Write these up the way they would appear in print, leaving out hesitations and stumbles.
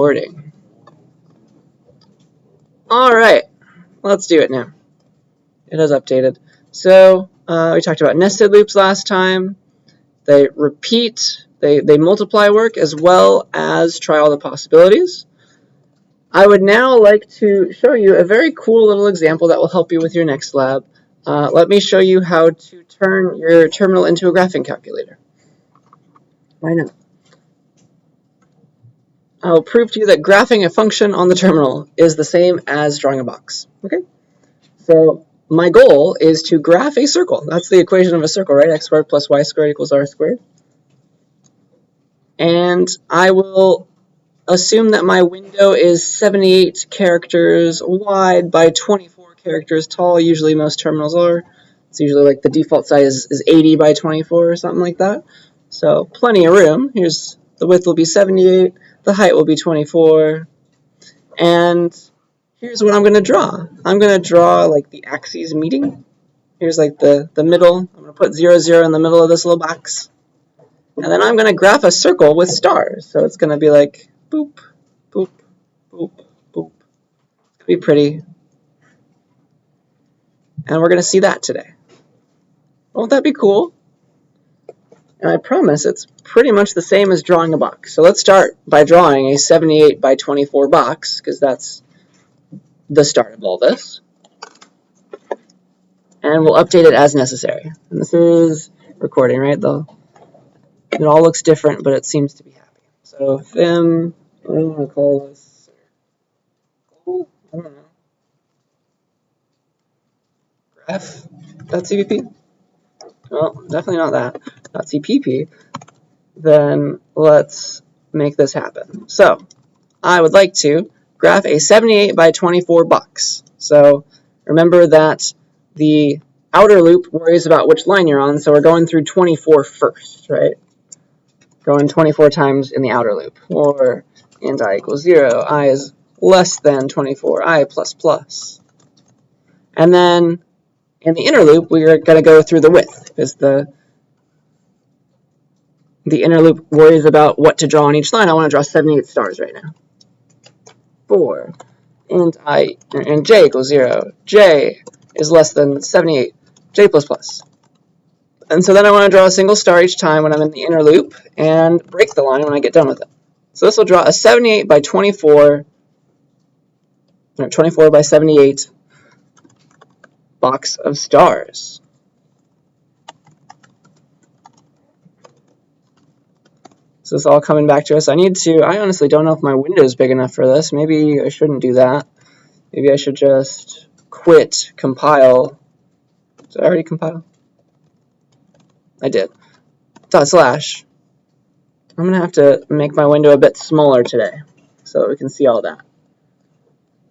Recording. Alright, let's do it now. It has updated. So, we talked about nested loops last time. They repeat, they multiply work as well as try all the possibilities. I would now like to show you a very cool little example that will help you with your next lab. Let me show you how to turn your terminal into a graphing calculator. Why not? I'll prove to you that graphing a function on the terminal is the same as drawing a box. Okay? So my goal is to graph a circle. That's the equation of a circle, right? X squared plus y squared equals r squared. And I will assume that my window is 78 characters wide by 24 characters tall. Usually most terminals are. It's usually like the default size is 80 by 24 or something like that. So plenty of room. Here's the width will be 78. The height will be 24. And here's what I'm going to draw. I'm going to draw like the axes meeting. Here's like the middle. I'm going to put 0, 0 in the middle of this little box. And then I'm going to graph a circle with stars. So it's going to be like boop, boop, boop, boop. It's going to be pretty. And we're going to see that today. Won't that be cool? And I promise it's pretty much the same as drawing a box. So let's start by drawing a 78 by 24 box, because that's the start of all this. And we'll update it as necessary. And this is recording, right? It all looks different, but it seems to be happy. So Vim, what do I want to call this? I don't know. Graph.cpp? Well, definitely not that. .cpp. Then let's make this happen. So I would like to graph a 78 by 24 box. So remember that the outer loop worries about which line you're on, so we're going through 24 first, right? Going 24 times in the outer loop. Or int I equals 0, I is less than 24, I plus plus. And then in the inner loop, we're going to go through the width, because the inner loop worries about what to draw on each line. I want to draw 78 stars right now. 4, and j equals 0. J is less than 78, j plus plus. And so then I want to draw a single star each time when I'm in the inner loop and break the line when I get done with it. So this will draw a 78 by 24, 24 by 78 box of stars. So it's all coming back to us. I honestly don't know if my window is big enough for this. Maybe I shouldn't do that. Maybe I should just quit compile. Did I already compile? I did. // I'm going to have to make my window a bit smaller today so that we can see all that.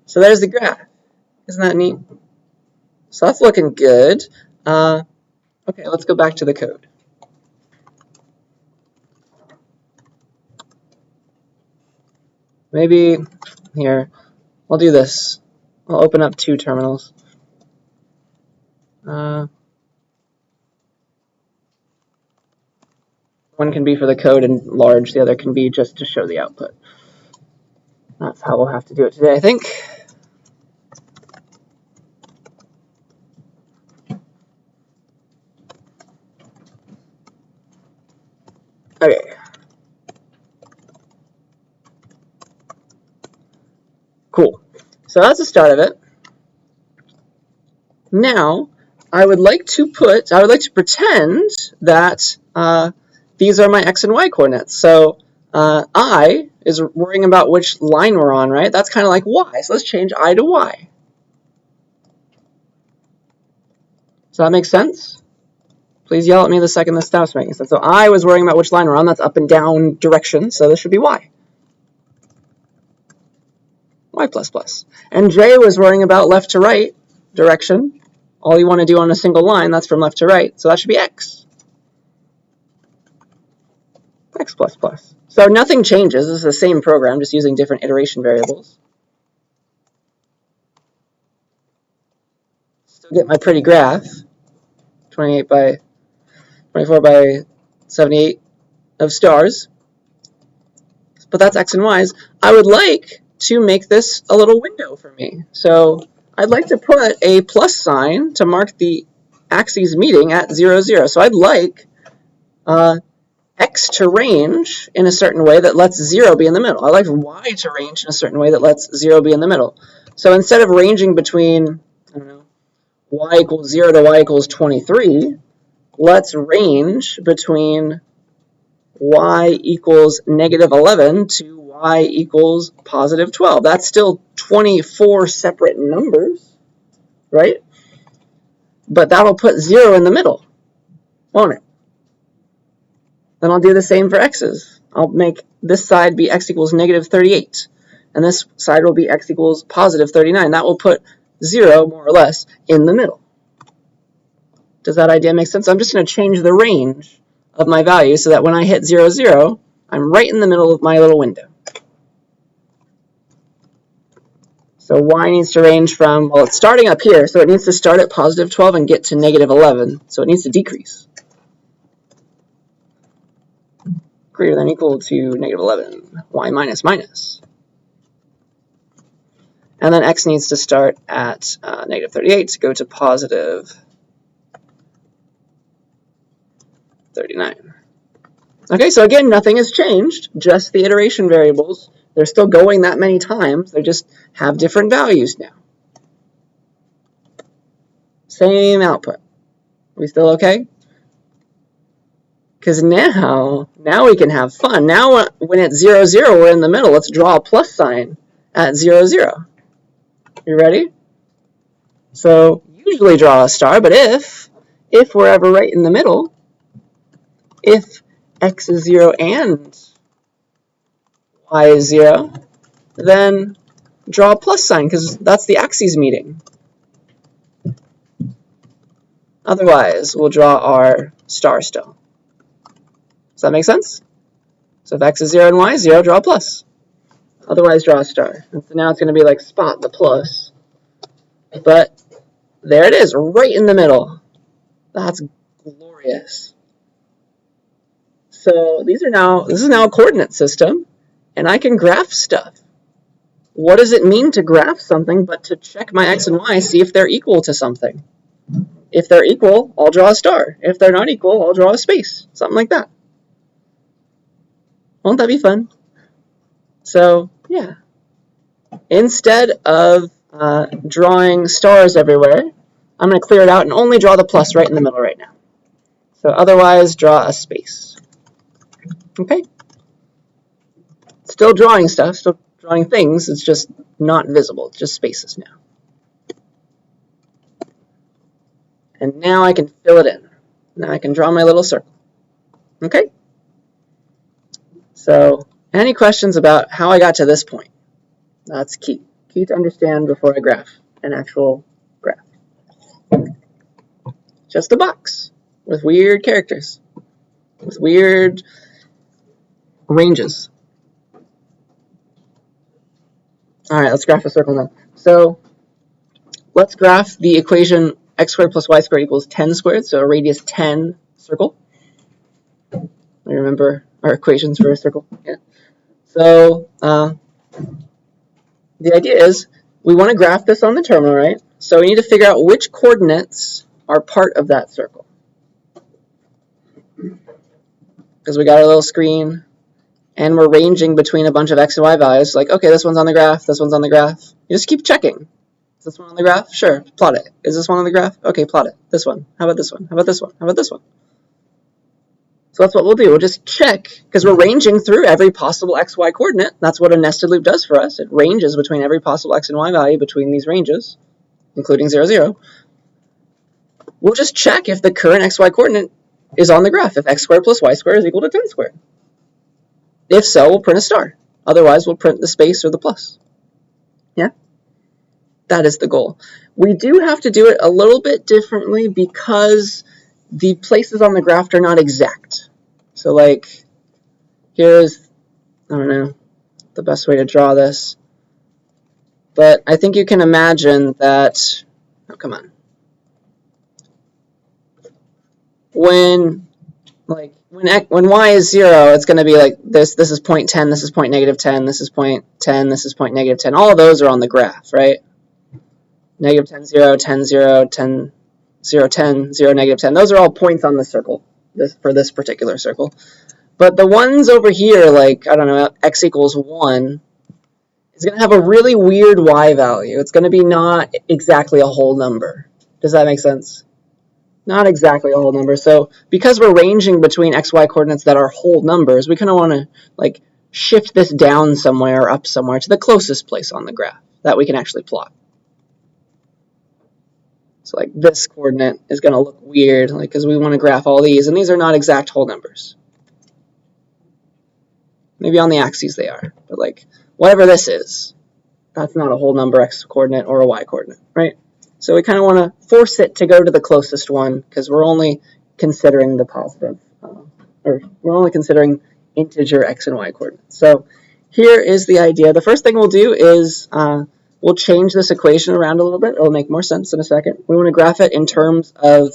So there's the graph. Isn't that neat? So that's looking good. Okay, let's go back to the code. Maybe here, I'll do this. I'll open up 2 terminals. One can be for the code and large, the other can be just to show the output. That's how we'll have to do it today, I think. Okay. Cool. So that's the start of it. Now, I would like to pretend that these are my x and y coordinates. So I is worrying about which line we're on, right? That's kind of like y. So let's change I to y. Does that make sense? Please yell at me the second this stops making sense. So I was worrying about which line we're on. That's up and down direction. So this should be y. Y plus plus. And J was worrying about left to right direction. All you want to do on a single line, that's from left to right. So that should be x. X plus plus. So nothing changes. This is the same program, just using different iteration variables. Still get my pretty graph. 24 by 78 of stars. But that's x and y's. I would like to make this a little window for me. So I'd like to put a plus sign to mark the axes meeting at 0, 0. So I'd like x to range in a certain way that lets 0 be in the middle. I like y to range in a certain way that lets 0 be in the middle. So instead of ranging between, I don't know, y equals 0 to y equals 23, let's range between y equals negative 11 to y equals positive 12. That's still 24 separate numbers, right? But that'll put 0 in the middle, won't it? Then I'll do the same for x's. I'll make this side be x equals negative 38, and this side will be x equals positive 39. That will put 0, more or less, in the middle. Does that idea make sense? I'm just going to change the range of my value so that when I hit 0, 0, I'm right in the middle of my little window. So y needs to range from, well, it's starting up here, so it needs to start at positive 12 and get to negative 11. So it needs to decrease. Greater than or equal to negative 11, y minus minus. And then x needs to start at negative 38 to go to positive 39. Okay, so again, nothing has changed, just the iteration variables. They're still going that many times, they just have different values now. Same output. Are we still okay? Because now we can have fun. Now when it's 0, 0, we're in the middle. Let's draw a plus sign at 0, 0. You ready? So usually draw a star, but if we're ever right in the middle, if x is 0 and y is 0, then draw a plus sign because that's the axes meeting. Otherwise, we'll draw our star still. Does that make sense? So if x is 0 and y is 0, draw a plus. Otherwise, draw a star. And so now it's going to be like spot the plus. But there it is, right in the middle. That's glorious. So this is now a coordinate system, and I can graph stuff. What does it mean to graph something but to check my x and y, see if they're equal to something? If they're equal, I'll draw a star. If they're not equal, I'll draw a space. Something like that. Won't that be fun? So, yeah. Instead of drawing stars everywhere, I'm going to clear it out and only draw the plus right in the middle right now. So otherwise, draw a space. Okay? Still drawing stuff, still drawing things, it's just not visible. It's just spaces now. And now I can fill it in. Now I can draw my little circle. Okay? So, any questions about how I got to this point? That's key. Key to understand before I graph an actual graph. Just a box with weird characters, with weird ranges. All right, let's graph a circle now. So let's graph the equation x squared plus y squared equals 10 squared, so a radius 10 circle. I remember our equations for a circle. Yeah. So the idea is we want to graph this on the terminal, right? So we need to figure out which coordinates are part of that circle. Because we got our little screen, and we're ranging between a bunch of x and y values. Like, okay, this one's on the graph, this one's on the graph. You just keep checking. Is this one on the graph? Sure, plot it. Is this one on the graph? Okay, plot it. This one. How about this one? How about this one? How about this one? So that's what we'll do. We'll just check, because we're ranging through every possible x, y coordinate. That's what a nested loop does for us. It ranges between every possible x and y value between these ranges, including 0, 0. We'll just check if the current x, y coordinate is on the graph, if x squared plus y squared is equal to 10 squared. If so, we'll print a star. Otherwise, we'll print the space or the plus. Yeah? That is the goal. We do have to do it a little bit differently because the places on the graph are not exact. So like, here's, I don't know, the best way to draw this. But I think you can imagine that, oh, come on. When, like, when y is 0, it's going to be like this. This is point 10, this is point negative 10, this is point 10, this is point negative 10. All of those are on the graph, right? Negative 10, 0, 10, 0, 10, 0, 10, 0, negative 10. Those are all points on the circle for this particular circle. But the ones over here, like, I don't know, x equals 1, is going to have a really weird y value. It's going to be not exactly a whole number. Does that make sense? Not exactly a whole number. So because we're ranging between x, y coordinates that are whole numbers, we kind of want to like shift this down somewhere or up somewhere to the closest place on the graph that we can actually plot. So like this coordinate is going to look weird, like because we want to graph all these, and these are not exact whole numbers. Maybe on the axes they are, but like whatever this is, that's not a whole number x coordinate or a y coordinate, right? So we kind of want to force it to go to the closest one because we're only considering the positive, or we're only considering integer x and y coordinates. So here is the idea. The first thing we'll do is we'll change this equation around a little bit. It'll make more sense in a second. We want to graph it in terms of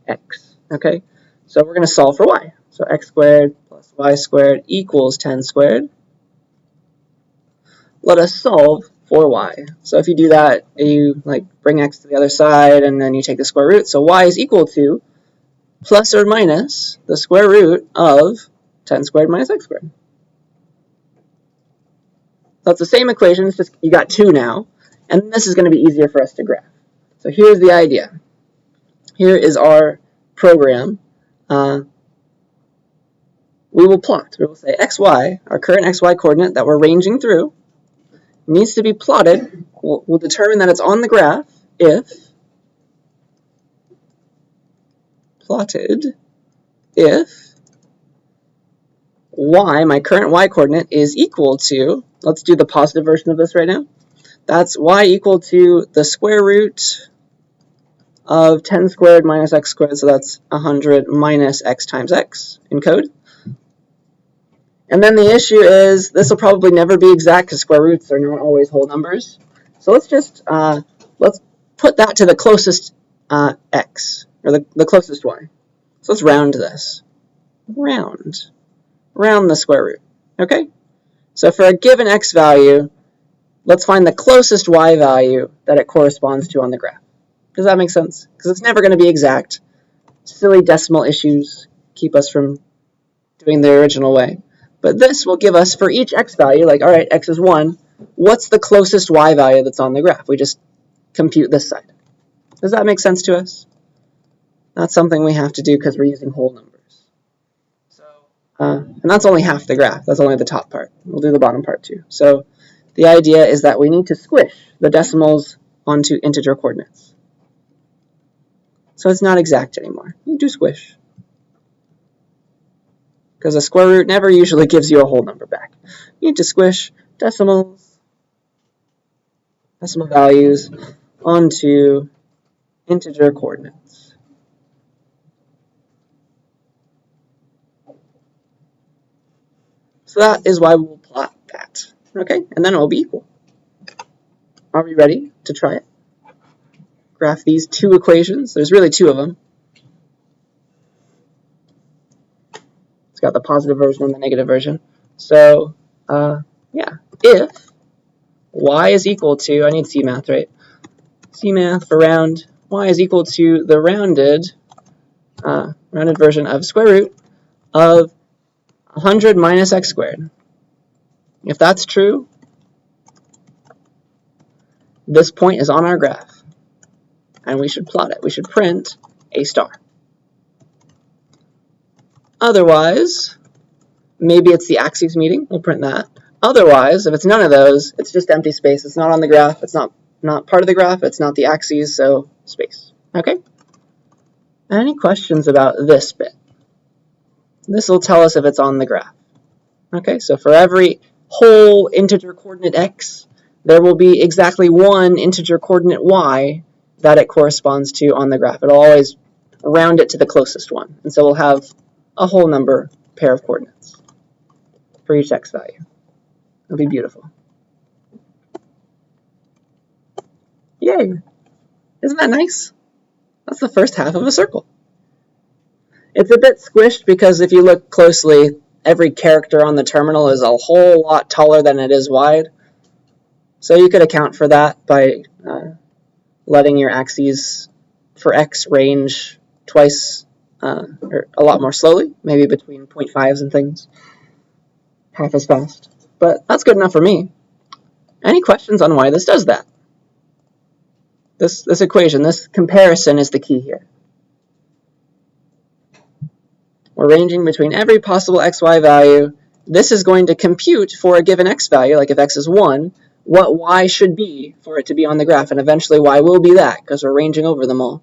x. Okay, so we're going to solve for y. So x squared plus y squared equals 10 squared. Let us solve for y. So if you do that, you like bring x to the other side, and then you take the square root. So y is equal to plus or minus the square root of 10 squared minus x squared. So it's the same equation, it's just you got 2 now, and this is going to be easier for us to graph. So here's the idea. Here is our program. We will plot. We will say xy, our current xy coordinate that we're ranging through, needs to be plotted. We'll determine that it's on the graph if plotted if y, my current y coordinate, is equal to, let's do the positive version of this right now. That's y equal to the square root of 10 squared minus x squared, so that's 100 minus x times x in code. And then the issue is this will probably never be exact because square roots are not always whole numbers. So let's just let's put that to the closest x, or the closest y. So let's round this. Round the square root. Okay? So for a given x value, let's find the closest y value that it corresponds to on the graph. Does that make sense? Because it's never going to be exact. Silly decimal issues keep us from doing the original way. But this will give us, for each x value, like, all right, x is 1, what's the closest y value that's on the graph? We just compute this side. Does that make sense to us? That's something we have to do because we're using whole numbers. So, and that's only half the graph. That's only the top part. We'll do the bottom part too. So the idea is that we need to squish the decimals onto integer coordinates. So it's not exact anymore. You do squish. Because a square root never usually gives you a whole number back. You need to squish decimal values onto integer coordinates. So that is why we'll plot that. Okay, and then it will be equal. Are we ready to try it? Graph these two equations. There's really two of them. It's got the positive version and the negative version. So, yeah, if y is equal to, I need CMath, right? CMath for round, y is equal to the rounded version of square root of 100 minus x squared. If that's true, this point is on our graph, and we should plot it. We should print a star. Otherwise, maybe it's the axes meeting. We'll print that. Otherwise, if it's none of those, it's just empty space. It's not on the graph. It's not part of the graph. It's not the axes, so space. Okay? Any questions about this bit? This will tell us if it's on the graph. Okay, so for every whole integer coordinate x, there will be exactly one integer coordinate y that it corresponds to on the graph. It'll always round it to the closest one. And so we'll have a whole number pair of coordinates for each x value. It'll be beautiful. Yay! Isn't that nice? That's the first half of a circle. It's a bit squished because if you look closely, every character on the terminal is a whole lot taller than it is wide. So you could account for that by letting your axes for x range twice or a lot more slowly, maybe between 0.5s and things, half as fast. But that's good enough for me. Any questions on why this does that? This equation, this comparison is the key here. We're ranging between every possible xy value. This is going to compute for a given x value, like if x is 1, what y should be for it to be on the graph, and eventually y will be that, because we're ranging over them all.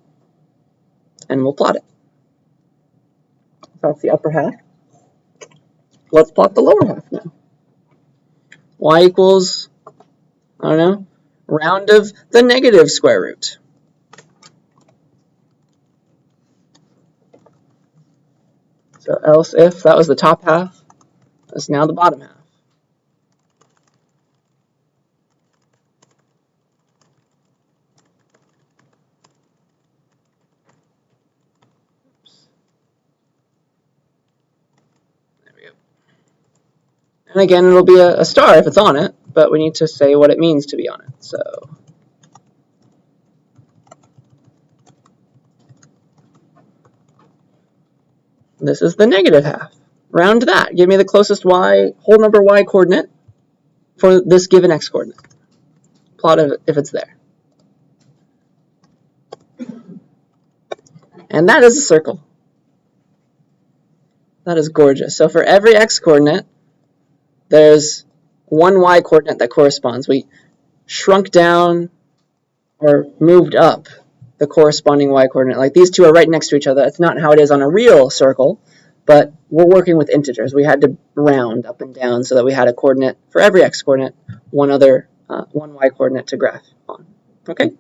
And we'll plot it. That's the upper half. Let's plot the lower half now. Y equals, I don't know, round of the negative square root. So else if that was the top half, that's now the bottom half. There we go. And again, it'll be a star if it's on it, but we need to say what it means to be on it. So this is the negative half. Round that. Give me the closest y, whole number y coordinate for this given x coordinate. Plot it if it's there. And that is a circle. That is gorgeous. So for every x coordinate, there's one y coordinate that corresponds. We shrunk down or moved up the corresponding y coordinate. Like these two are right next to each other. That's not how it is on a real circle, but we're working with integers. We had to round up and down so that we had a coordinate for every x coordinate, one y coordinate to graph on. Okay?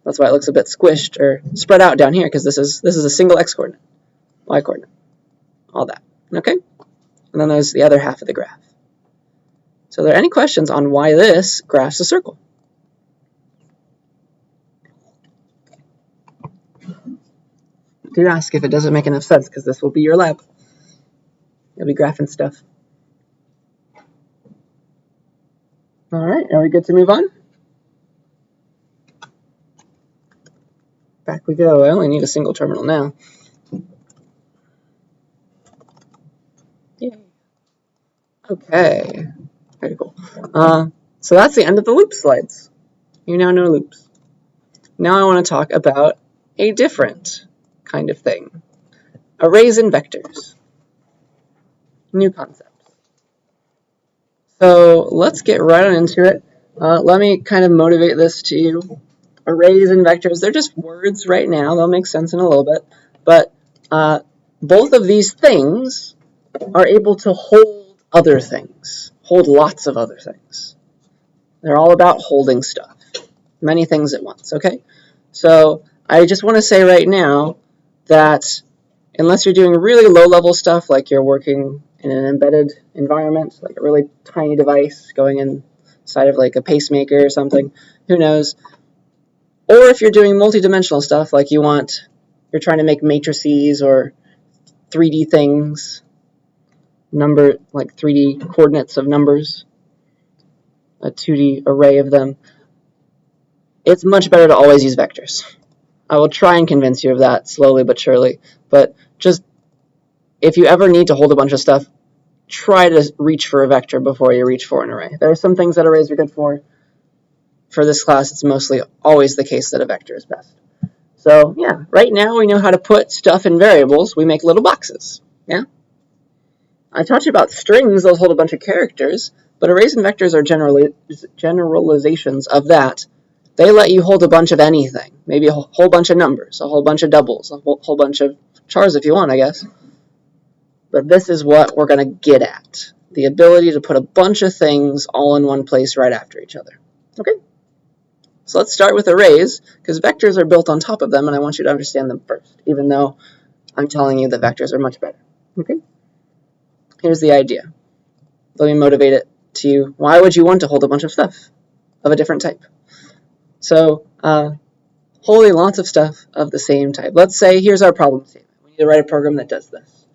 That's why it looks a bit squished or spread out down here, because this is a single x coordinate, y coordinate, all that. Okay? And then there's the other half of the graph. So are there any questions on why this graph's a circle? Do ask if it doesn't make enough sense, because this will be your lab. You'll be graphing stuff. All right, are we good to move on? Back we go. I only need a single terminal now. Yay. Okay, very cool. So that's the end of the loop slides. You now know loops. Now I want to talk about a different kind of thing. Arrays and vectors. New concept. So let's get right on into it. Let me kind of motivate this to you. Arrays and vectors, they're just words right now. They'll make sense in a little bit. But both of these things are able to hold other things, hold lots of other things. They're all about holding stuff, many things at once, okay? So I just want to say right now that unless you're doing really low-level stuff, like you're working in an embedded environment, like a really tiny device going inside of like a pacemaker or something, who knows? Or if you're doing multidimensional stuff, like you're trying to make matrices or 3D things, like 3D coordinates of numbers, a 2D array of them, it's much better to always use vectors. I will try and convince you of that slowly but surely, but just if you ever need to hold a bunch of stuff, try to reach for a vector before you reach for an array. There are some things that arrays are good for. For this class, it's mostly always the case that a vector is best. So yeah, right now we know how to put stuff in variables. We make little boxes, yeah? I taught you about strings. Those hold a bunch of characters, but arrays and vectors are generalizations of that. They let you hold a bunch of anything, maybe a whole bunch of numbers, a whole bunch of doubles, a whole bunch of chars if you want, I guess. But this is what we're going to get at, the ability to put a bunch of things all in one place right after each other. Okay? So let's start with arrays, because vectors are built on top of them, and I want you to understand them first, even though I'm telling you that vectors are much better. Okay? Here's the idea. Let me motivate it to you. Why would you want to hold a bunch of stuff of a different type? So, holding lots of stuff of the same type. Let's say, here's our problem statement. We need to write a program that does this.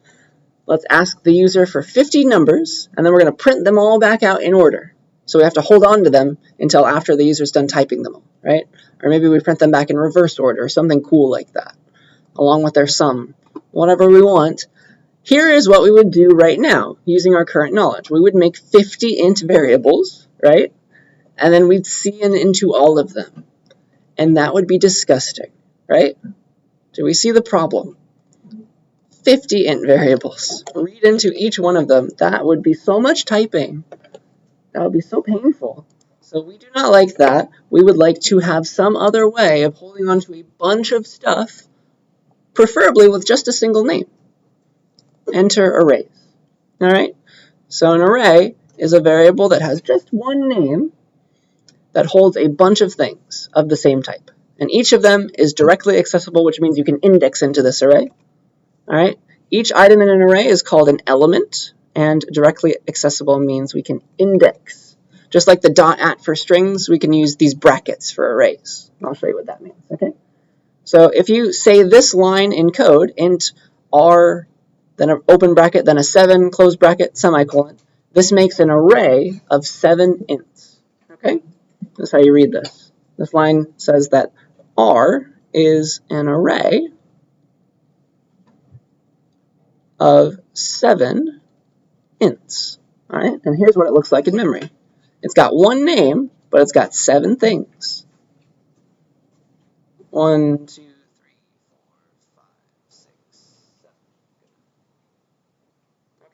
Let's ask the user for 50 numbers, and then we're going to print them all back out in order. So we have to hold on to them until after the user's done typing them all, right? Or maybe we print them back in reverse order, or something cool like that, along with their sum, whatever we want. Here is what we would do right now, using our current knowledge. We would make 50 int variables, right? And then we'd cin into all of them. And that would be disgusting, right? Do we see the problem? 50 int variables. Read into each one of them. That would be so much typing. That would be so painful. So we do not like that. We would like to have some other way of holding on to a bunch of stuff, preferably with just a single name. Enter arrays. All right? So an array is a variable that has just one name that holds a bunch of things of the same type. And each of them is directly accessible, which means you can index into this array. All right? Each item in an array is called an element, and directly accessible means we can index. Just like the .at for strings, we can use these brackets for arrays. And I'll show you what that means, okay? So if you say this line in code, int r, then an open bracket, then a 7, close bracket, semicolon, this makes an array of 7 ints, okay? That's how you read this. This line says that r is an array of 7 ints. All right, and here's what it looks like in memory. It's got one name, but it's got 7 things. 1, 2, 3, 4, 5, 6,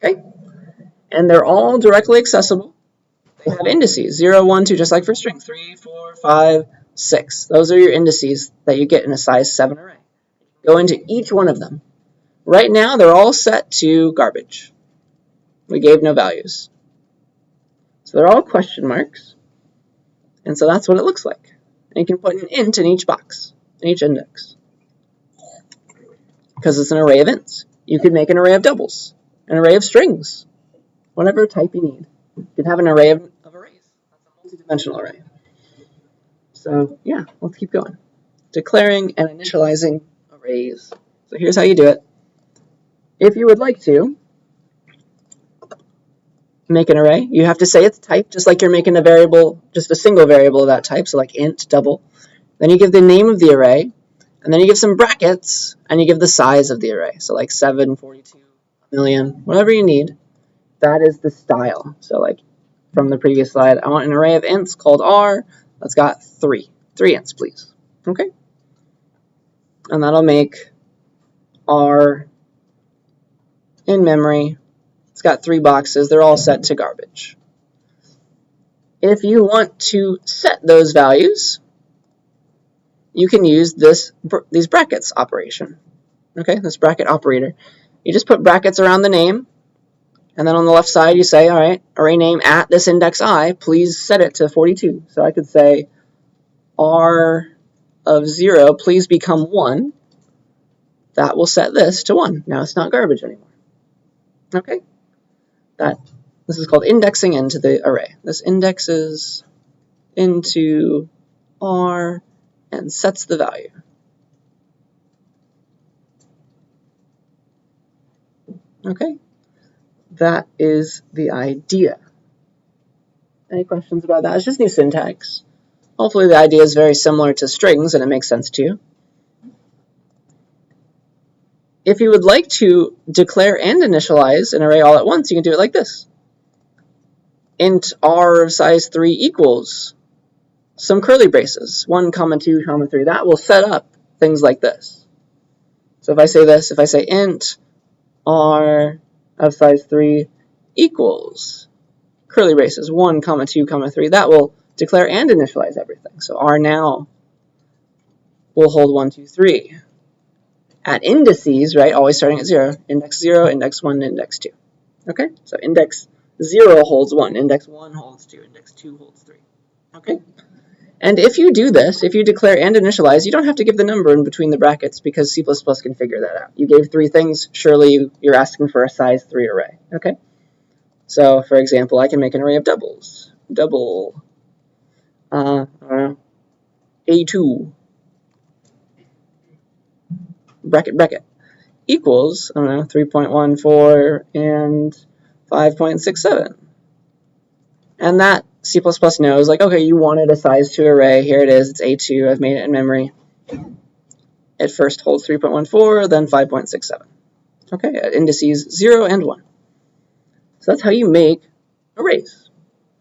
7. Okay, and they're all directly accessible. They have indices, 0, 1, 2, just like for string, 3, 4, 5, 6. Those are your indices that you get in a size 7 array. Go into each one of them. Right now, they're all set to garbage. We gave no values. So they're all question marks. And so that's what it looks like. And you can put an int in each box, in each index. Because it's an array of ints. You could make an array of doubles, an array of strings, whatever type you need. You can have an array of arrays. That's a multi-dimensional array. So yeah, let's keep going. Declaring and initializing arrays. So here's how you do it. If you would like to make an array, you have to say its type, just like you're making a variable, just a single variable of that type, so like int, double. Then you give the name of the array, and then you give some brackets, and you give the size of the array, so like 7, 42, a million, whatever you need. That is the style. So like from the previous slide, I want an array of ints called r that's got 3 ints, please. Okay? And that'll make r in memory. It's got 3 boxes. They're all set to garbage. If you want to set those values, you can use these brackets operation. Okay, this bracket operator. You just put brackets around the name, and then on the left side you say, all right, array name at this index I, please set it to 42. So I could say r of 0, please become 1. That will set this to 1. Now it's not garbage anymore. Okay? This is called indexing into the array. This indexes into r and sets the value. Okay? That is the idea. Any questions about that? It's just new syntax. Hopefully the idea is very similar to strings and it makes sense to you. If you would like to declare and initialize an array all at once, you can do it like this. Int r of size 3 equals some curly braces, 1, 2, 3. That will set up things like this. So if I say this, if I say int r of size 3 equals curly braces, 1, 2, 3, that will declare and initialize everything. So r now will hold 1, 2, 3. At indices, right, always starting at 0, index 0, index 1, index 2. Okay, so index 0 holds 1, index 1 holds 2, index 2 holds 3. Okay, and if you do this, if you declare and initialize, you don't have to give the number in between the brackets because C++ can figure that out. You gave 3 things, surely you're asking for a size 3 array. Okay, so for example, I can make an array of doubles. Double, A2. Bracket, bracket. equals, I don't know, 3.14 and 5.67. And that C++ knows, like, okay, you wanted a size 2 array. Here it is. It's A2. I've made it in memory. It first holds 3.14, then 5.67. Okay, at indices 0 and 1. So that's how you make arrays.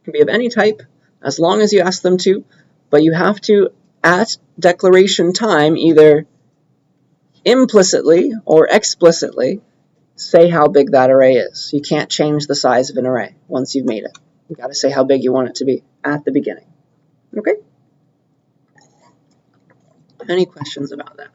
It can be of any type, as long as you ask them to, but you have to, at declaration time, either implicitly or explicitly say how big that array is. You can't change the size of an array once you've made it. You've got to say how big you want it to be at the beginning. Okay? Any questions about that?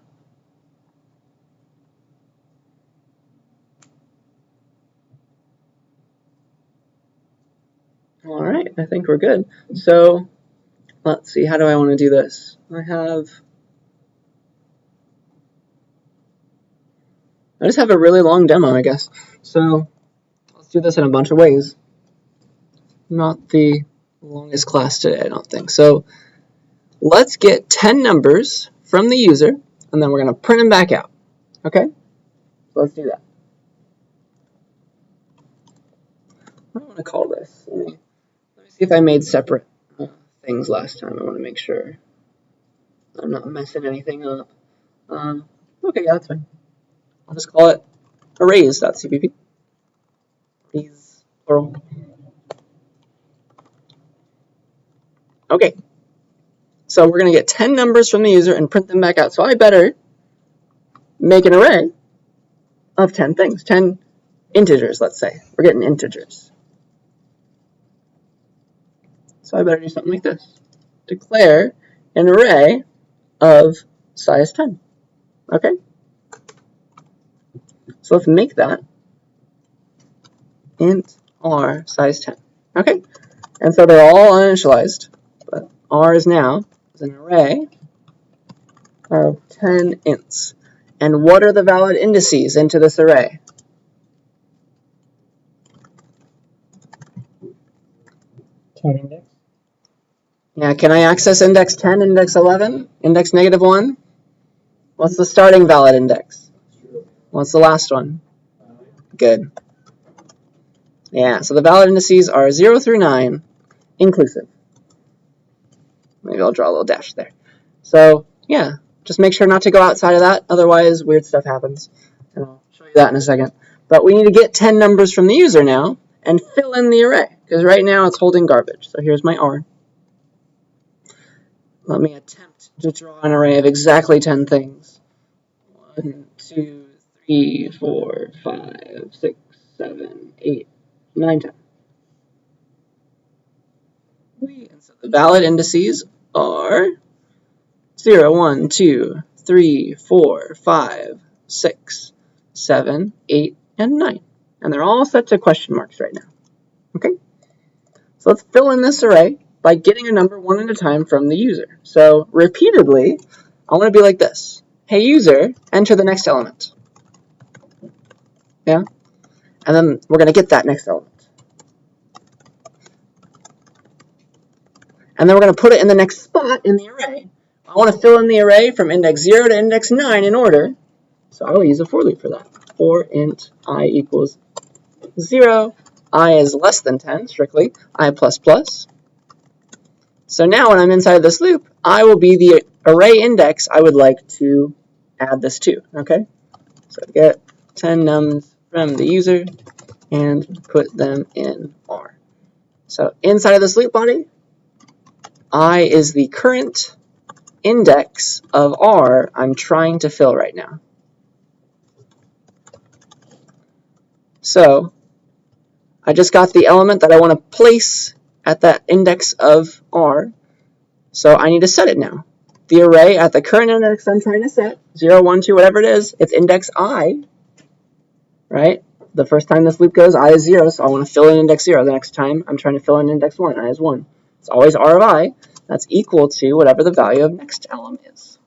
All right, I think we're good. So let's see, how do I want to do this? I just have a really long demo, I guess. So let's do this in a bunch of ways. Not the longest class today, I don't think. So let's get 10 numbers from the user, and then we're going to print them back out. Okay? So let's do that. What do I want to call this? Let me see if I made separate things last time. I want to make sure I'm not messing anything up. Okay, yeah, that's fine. I'll just call it arrays.cpp. Arrays, plural. Okay. So we're going to get 10 numbers from the user and print them back out. So I better make an array of 10 things, 10 integers, let's say. We're getting integers. So I better do something like this. Declare an array of size 10. Okay? So let's make that int r size 10. Okay? And so they're all uninitialized, but r is now an array of 10 ints. And what are the valid indices into this array? 10 index. Yeah, can I access index 10, index 11, index -1? What's the starting valid index? What's the last one? Good. Yeah, so the valid indices are 0 through 9, inclusive. Maybe I'll draw a little dash there. So, yeah, just make sure not to go outside of that, otherwise weird stuff happens. And I'll show you that in a second. But we need to get 10 numbers from the user now and fill in the array, because right now it's holding garbage. So here's my R. Let me attempt to draw an array of exactly 10 things. 1, 2, 3, 4, 5, 6, 7, 8, 9, 10. And so the valid indices are 0, 1, 2, 3, 4, 5, 6, 7, 8, and 9. And they're all set to question marks right now. Okay? So let's fill in this array by getting a number one at a time from the user. So repeatedly, I want to be like this. Hey user, enter the next element. Yeah? And then we're going to get that next element. And then we're going to put it in the next spot in the array. I want to fill in the array from index 0 to index 9 in order. So I will use a for loop for that. For int I equals 0. I is less than 10, strictly. I plus plus. So now when I'm inside this loop, I will be the array index I would like to add this to. Okay? So get 10 nums from the user and put them in R. So inside of this loop body, I is the current index of R I'm trying to fill right now. So I just got the element that I want to place at that index of R. So I need to set it now. The array at the current index I'm trying to set, 0, 1, 2, whatever it is, it's index I, right? The first time this loop goes, I is 0, so I want to fill in index 0. The next time, I'm trying to fill in index 1, I is 1. It's always R of I. That's equal to whatever the value of next element is.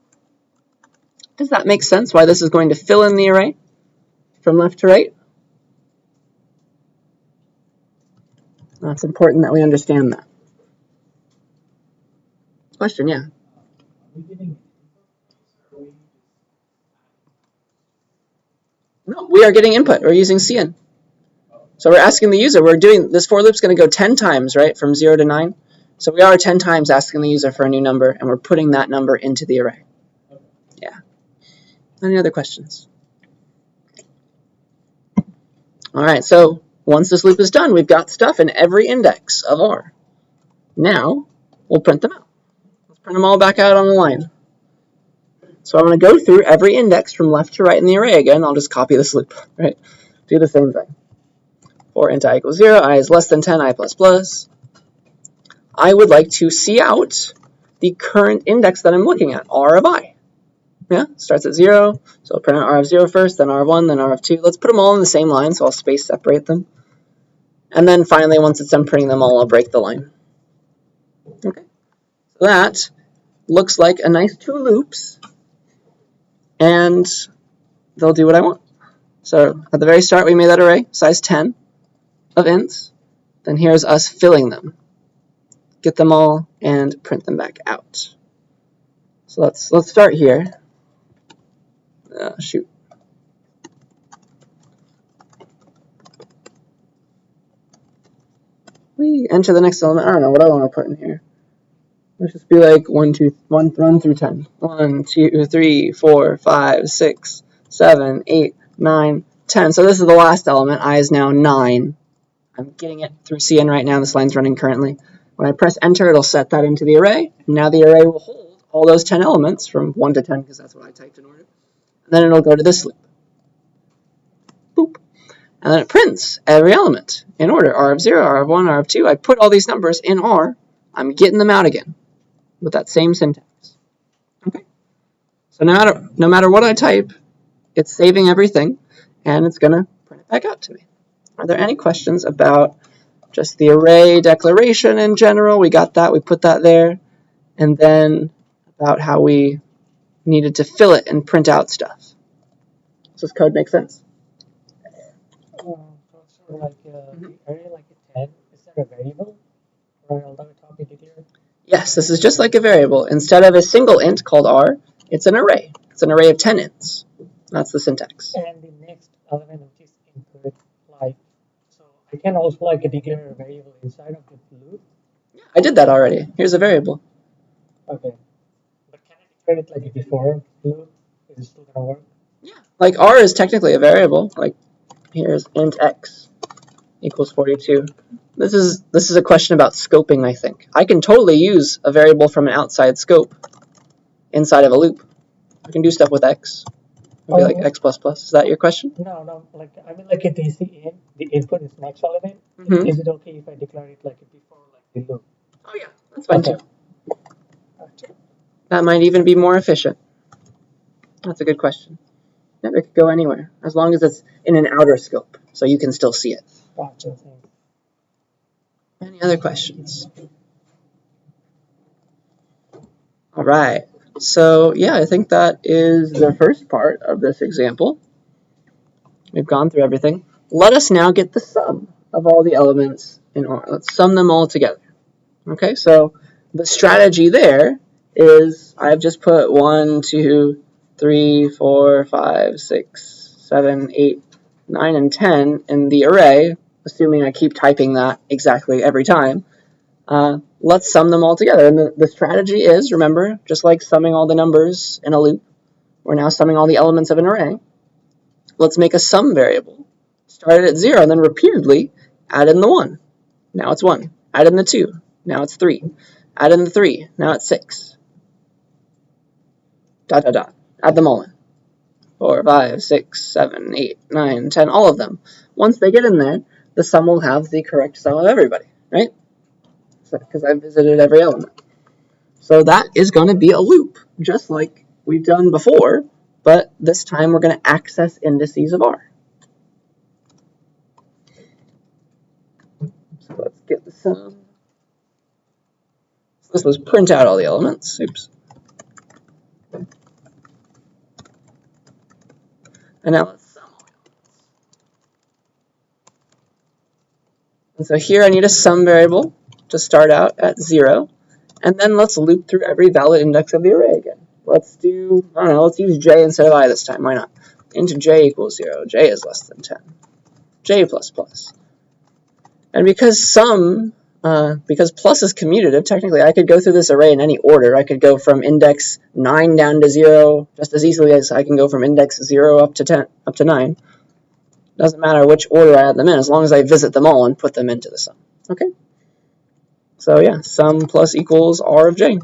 Does that make sense why this is going to fill in the array from left to right? It's important that we understand that. Question, yeah. No, we are getting input. We're using cin. So we're asking the user. We're doing this for loop's going to go 10 times, right, from 0 to 9. So we are 10 times asking the user for a new number, and we're putting that number into the array. Yeah. Any other questions? All right, so once this loop is done, we've got stuff in every index of R. Now, we'll print them out. Let's print them all back out on the line. So I'm going to go through every index from left to right in the array again. I'll just copy this loop, right? Do the same thing. For int I equals 0, I is less than 10, I plus plus. I would like to see out the current index that I'm looking at, R of I. Yeah, starts at 0, so I'll print out R of 0 first, then R of 1, then R of 2. Let's put them all in the same line, so I'll space separate them. And then finally, once it's done printing them all, I'll break the line. Okay, so that looks like a nice 2 loops, and they'll do what I want. So at the very start, we made that array, size 10 of ints. Then here's us filling them. Get them all and print them back out. So let's start here. Shoot. We enter the next element. I don't know what I want to put in here. Let's just be like 1 through 10. 1, 2, 3, 4, 5, 6, 7, 8, 9, 10. So this is the last element. I is now 9. I'm getting it through cin right now. This line's running currently. When I press enter, it'll set that into the array. And now the array will hold all those 10 elements from 1 to 10, because that's what I typed in order. And then it'll go to this loop. Boop. And then it prints every element in order. R of 0, R of 1, R of 2. I put all these numbers in R. I'm getting them out again with that same syntax. Okay. So no matter what I type, it's saving everything, and it's going to print it back out to me. Are there any questions about just the array declaration in general? We got that. We put that there. And then about how we needed to fill it and print out stuff. Does this code make sense? So like the array like a 10, is that a variable? Or another topic here? Yes, this is just like a variable. Instead of a single int called R, it's an array. It's an array of 10 ints. That's the syntax. And the next element of this input, like, so I can also like declare a variable inside of the loop. Yeah, I did that already. Here's a variable. Okay. But can I declare it like before the loop? Is it still gonna work? Yeah. Like R is technically a variable. Like here's int x equals 42. This is a question about scoping, I think. I can totally use a variable from an outside scope inside of a loop. I can do stuff with x. Maybe like x++. Is that your question? No. Like I mean, like it is the input is next element. Mm-hmm. Is it okay if I declare it like before like the loop? Oh yeah, that's fine too. That might even be more efficient. That's a good question. Yeah, it could go anywhere as long as it's in an outer scope, so you can still see it. Gotcha. Any other questions? All right. So yeah, I think that is the first part of this example. We've gone through everything. Let us now get the sum of all the elements in R. Let's sum them all together. Okay, so the strategy there is I've just put 1, 2, 3, 4, 5, 6, 7, 8, 9, and 10 in the array, assuming I keep typing that exactly every time. Let's sum them all together. And the strategy is, remember, just like summing all the numbers in a loop, we're now summing all the elements of an array. Let's make a sum variable. Start it at 0 and then repeatedly add in the 1. Now it's 1. Add in the 2. Now it's 3. Add in the 3. Now it's 6. Dot, dot, dot. Add them all in. 4, 5, 6, 7, 8, 9, 10, all of them. Once they get in there, the sum will have the correct sum of everybody, right? Because I visited every element. So that is going to be a loop, just like we've done before, but this time we're going to access indices of R. So let's get the sum. So this was print out all the elements. Oops. And now let's sum all the elements. And so here I need a sum variable to start out at 0. And then let's loop through every valid index of the array again. Let's do, I don't know, let's use j instead of I this time. Why not? into j equals 0. J is less than 10. J plus plus. And because because plus is commutative, technically I could go through this array in any order. I could go from index 9 down to 0 just as easily as I can go from index 0 up to 9. Doesn't matter which order I add them in, as long as I visit them all and put them into the sum. Okay? So yeah, sum plus equals r of j.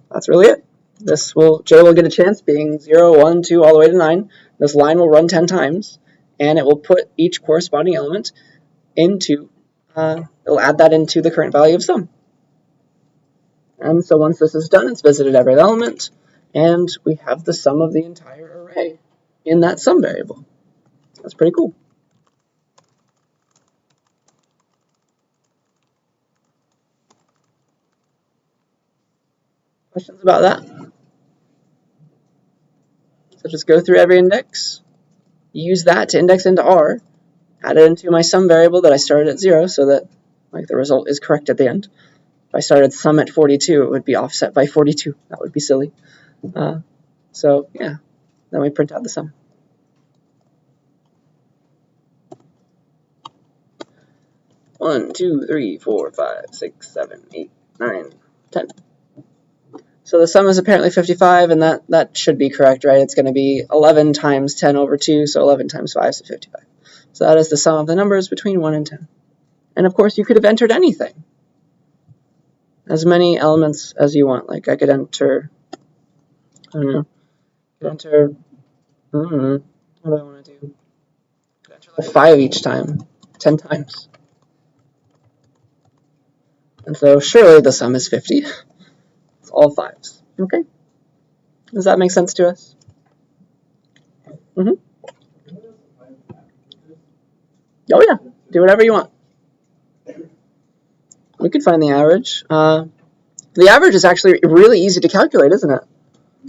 That's really it. J will get a chance being 0, 1, 2, all the way to 9. This line will run 10 times, and it will put each corresponding element into, it'll add that into the current value of sum. And so once this is done, it's visited every element, and we have the sum of the entire array in that sum variable. That's pretty cool. Questions about that? So just go through every index, use that to index into R, add it into my sum variable that I started at 0 so that the result is correct at the end. If I started sum at 42, it would be offset by 42. That would be silly. So yeah, then we print out the sum. One, 2, 3, 4, 5, 6, 7, 8, 9, 10. So the sum is apparently 55, and that should be correct, right? It's going to be 11 times 10 over 2, so 11 times 5 is 55. So that is the sum of the numbers between 1 and 10. And of course, you could have entered anything. As many elements as you want. Like I could enter, I don't know, what do I want to do? I could enter like 5 each time, 10 times. And so surely the sum is 50. It's all 5s. Okay? Does that make sense to us? Oh yeah, do whatever you want. We could find the average. The average is actually really easy to calculate, isn't it?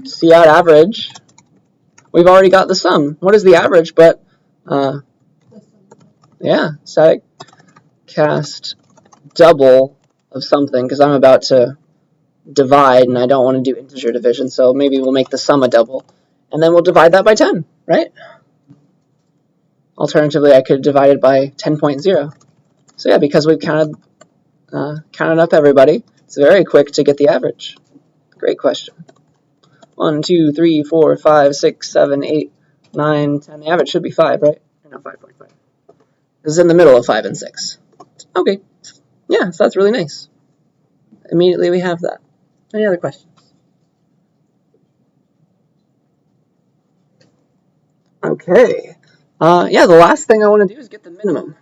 C out average. We've already got the sum. What is the average? But yeah, static cast double of something, because I'm about to divide and I don't want to do integer division, so maybe we'll make the sum a double, and then we'll divide that by 10, right? Alternatively, I could divide it by 10.0. So yeah, because we've counted up everybody, it's very quick to get the average. Great question. 1, 2, 3, 4, 5, 6, 7, 8, 9, 10. The average should be 5, right? No, 5.5. This is in the middle of 5 and 6. Okay. Yeah, so that's really nice. Immediately we have that. Any other questions? Okay. Yeah, the last thing I want to do is get the minimum.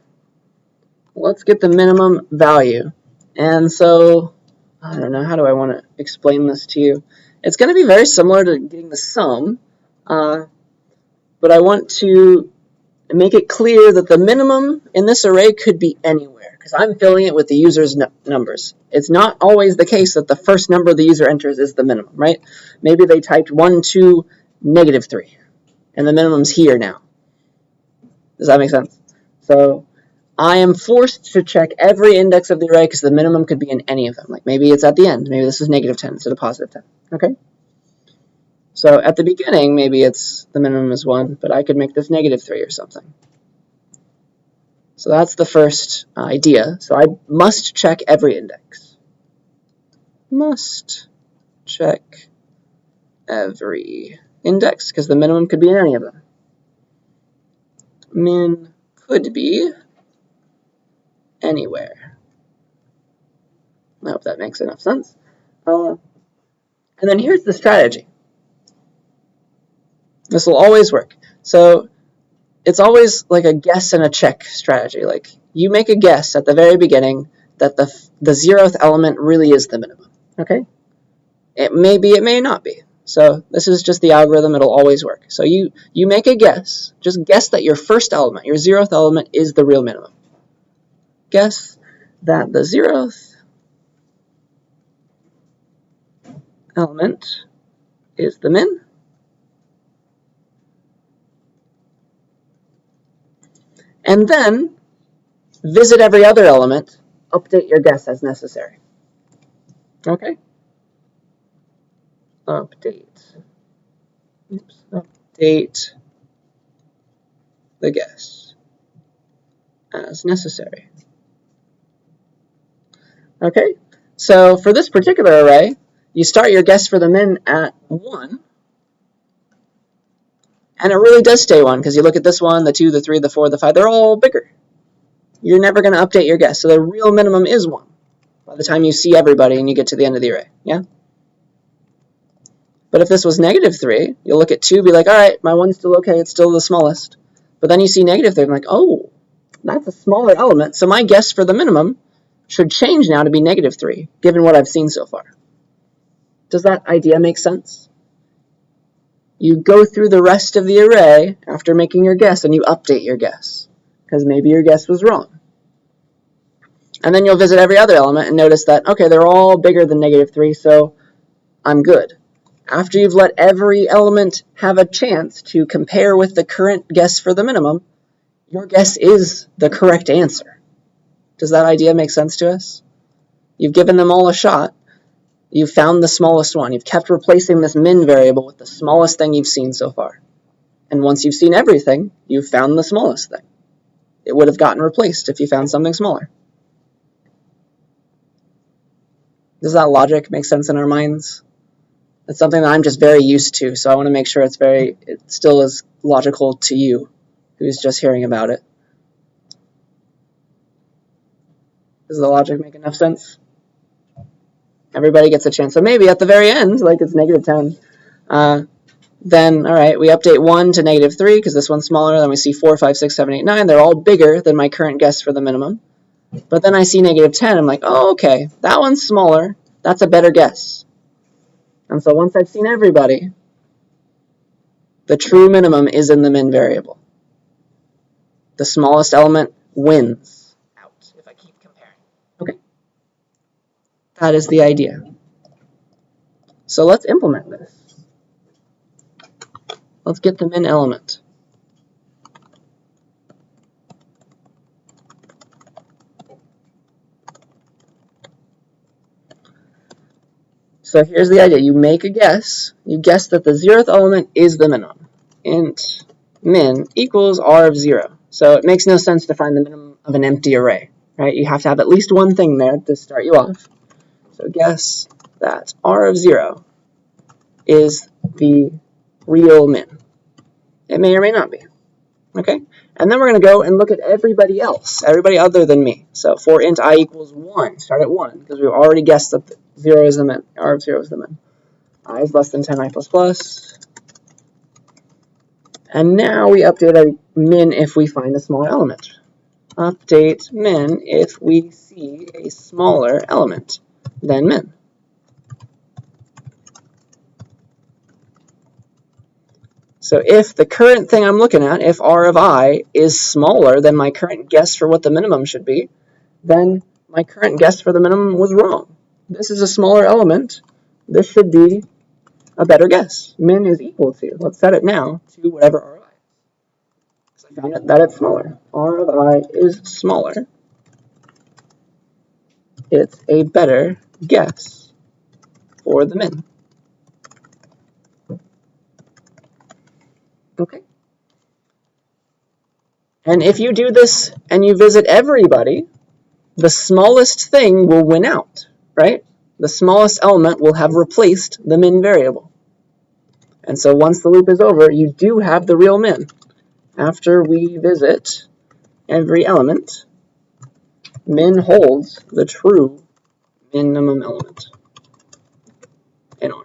Let's get the minimum value. And so, I don't know, how do I want to explain this to you? It's going to be very similar to getting the sum, but I want to make it clear that the minimum in this array could be anywhere, because I'm filling it with the user's numbers. It's not always the case that the first number the user enters is the minimum, right? Maybe they typed 1, 2, negative 3, and the minimum's here now. Does that make sense? So I am forced to check every index of the array because the minimum could be in any of them. Like maybe it's at the end. Maybe this is negative 10 instead of positive 10. Okay? So at the beginning, maybe it's the minimum is 1, but I could make this negative 3 or something. So that's the first idea. So I must check every index. Must check every index because the minimum could be in any of them. Min could be anywhere. I hope that makes enough sense. And then here's the strategy. This will always work. So it's always like a guess and a check strategy. Like you make a guess at the very beginning that the 0th element really is the minimum. Okay? It may be, it may not be. So this is just the algorithm. It'll always work. So you make a guess. Just guess that your first element, your 0th element, is the real minimum. Guess that the 0th element is the min. And then visit every other element. Update your guess as necessary. Okay? Update. Oops. Update the guess as necessary. Okay, so for this particular array, you start your guess for the min at 1, and it really does stay 1, because you look at this one, the 2, the 3, the 4, the 5, they're all bigger. You're never going to update your guess, so the real minimum is 1 by the time you see everybody and you get to the end of the array, yeah? But if this was -3, you'll look at 2, be like, all right, my 1's still okay, it's still the smallest. But then you see -3, and like, oh, that's a smaller element, so my guess for the minimum should change now to be -3, given what I've seen so far. Does that idea make sense? You go through the rest of the array after making your guess, and you update your guess, because maybe your guess was wrong. And then you'll visit every other element and notice that, okay, they're all bigger than -3, so I'm good. After you've let every element have a chance to compare with the current guess for the minimum, your guess is the correct answer. Does that idea make sense to us? You've given them all a shot. You've found the smallest one. You've kept replacing this min variable with the smallest thing you've seen so far. And once you've seen everything, you've found the smallest thing. It would have gotten replaced if you found something smaller. Does that logic make sense in our minds? It's something that I'm just very used to, so I want to make sure it still is logical to you, who's just hearing about it. Does the logic make enough sense? Everybody gets a chance. So maybe at the very end, like it's -10, then, all right, we update 1 to -3 because this one's smaller. Then we see 4, 5, 6, 7, 8, 9. They're all bigger than my current guess for the minimum. But then I see -10. I'm like, oh, okay, that one's smaller. That's a better guess. And so once I've seen everybody, the true minimum is in the min variable. The smallest element wins out if I keep comparing. Okay. That is the idea. So let's implement this. Let's get the min element. So here's the idea. You make a guess. You guess that the 0th element is the minimum. Int min equals r of 0. So it makes no sense to find the minimum of an empty array, right? You have to have at least one thing there to start you off. So guess that r of 0 is the real min. It may or may not be. Okay? And then we're going to go and look at everybody else, everybody other than me. So for int I equals 1, start at 1, because we've already guessed that 0 is the min, r of 0 is the min. I is less than 10, I plus plus. And now we update our min if we find a smaller element. Update min if we see a smaller element than min. So if the current thing I'm looking at, if r of I is smaller than my current guess for what the minimum should be, then my current guess for the minimum was wrong. This is a smaller element. This should be a better guess. Min is equal to, let's set it now, to whatever r of I is. I found that it's smaller. R of I is smaller. It's a better guess for the min. Okay. And if you do this and you visit everybody, the smallest thing will win out, right? The smallest element will have replaced the min variable. And so once the loop is over, you do have the real min. After we visit every element, min holds the true minimum element in R.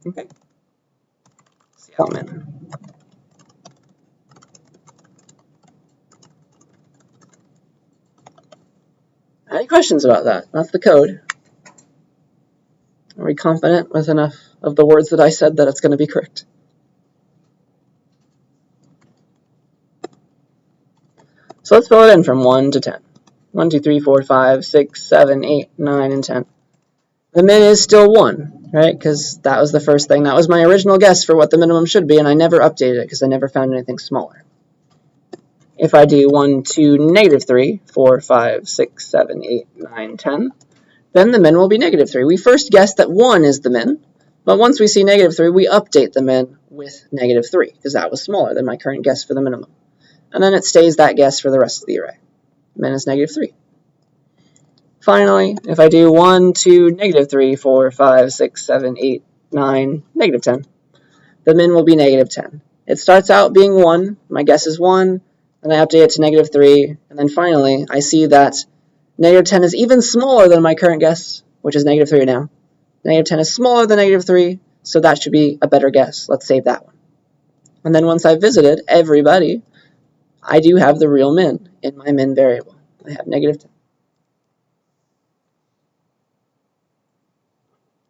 Okay. See how min. Any questions about that? That's the code. Are we confident with enough of the words that I said that it's going to be correct? So let's fill it in from 1 to 10. 1, 2, 3, 4, 5, 6, 7, 8, 9, and 10. The min is still 1, right? Because that was the first thing. That was my original guess for what the minimum should be, and I never updated it because I never found anything smaller. If I do 1 to -3, 4, 5, 6, 7, 8, 9, 10, then the min will be -3. We first guessed that 1 is the min, But once we see -3, we update the min with -3, because that was smaller than my current guess for the minimum. And then it stays that guess for the rest of the array. Min is -3. Finally, if I do 1, 2, -3, 4, 5, 6, 7, 8, 9, -10, the min will be -10. It starts out being 1, my guess is 1, and I update it to -3, and then finally I see that -10 is even smaller than my current guess, which is -3 now. -10 is smaller than -3, so that should be a better guess. Let's save that one. And then once I've visited everybody, I do have the real min in my min variable. I have -10.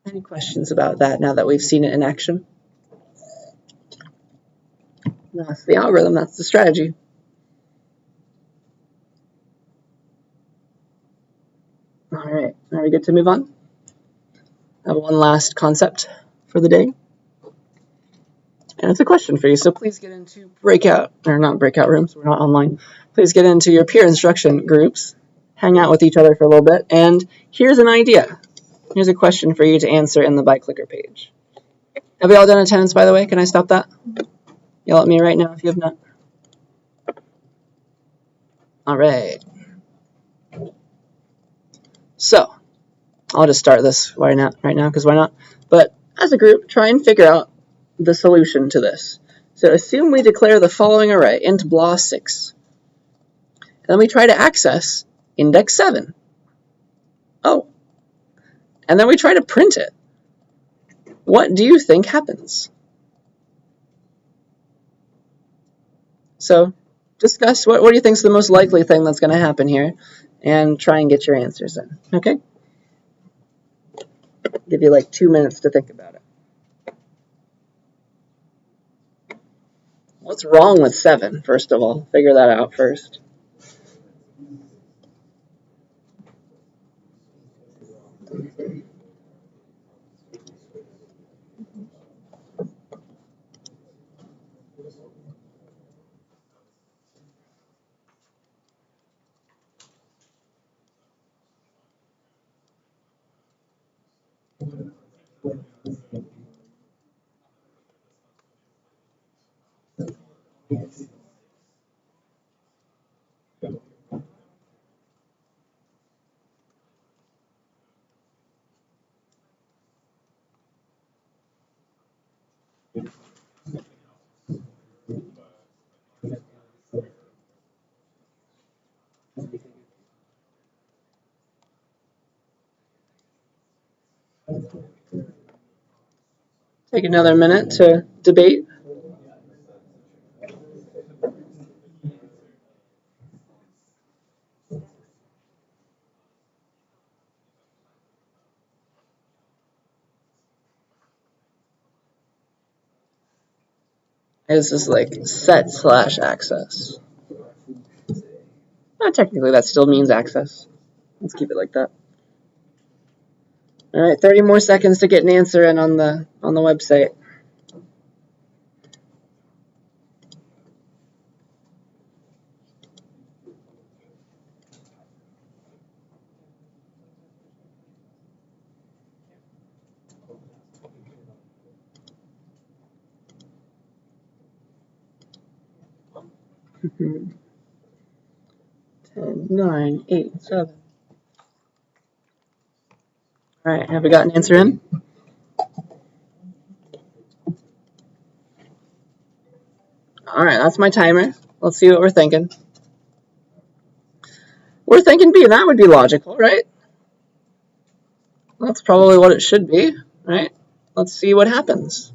Any questions about that now that we've seen it in action? That's the algorithm, that's the strategy. All right, are we good to move on? I have one last concept for the day. And it's a question for you, so please get into not breakout rooms, we're not online. Please get into your peer instruction groups, hang out with each other for a little bit, and here's an idea. Here's a question for you to answer in the by clicker page. Have we all done attendance, by the way? Can I stop that? Yell at me right now if you have not. All right. So, I'll just start this right now, because why not? But as a group, try and figure out the solution to this. So assume we declare the following array, int blah 6. And then we try to access index 7. Oh. And then we try to print it. What do you think happens? So discuss what do you think is the most likely thing that's going to happen here, and try and get your answers in. Okay? Give you like 2 minutes to think about it. What's wrong with 7, first of all? Figure that out first. Take another minute to debate. It's just like set/access. Technically, that still means access. Let's keep it like that. All right, 30 more seconds to get an answer in on the website. Mm-hmm. 10, 9, 8, 7. All right, have we got an answer in? All right, that's my timer. Let's see what we're thinking. We're thinking B, and that would be logical, right? That's probably what it should be, right? Let's see what happens.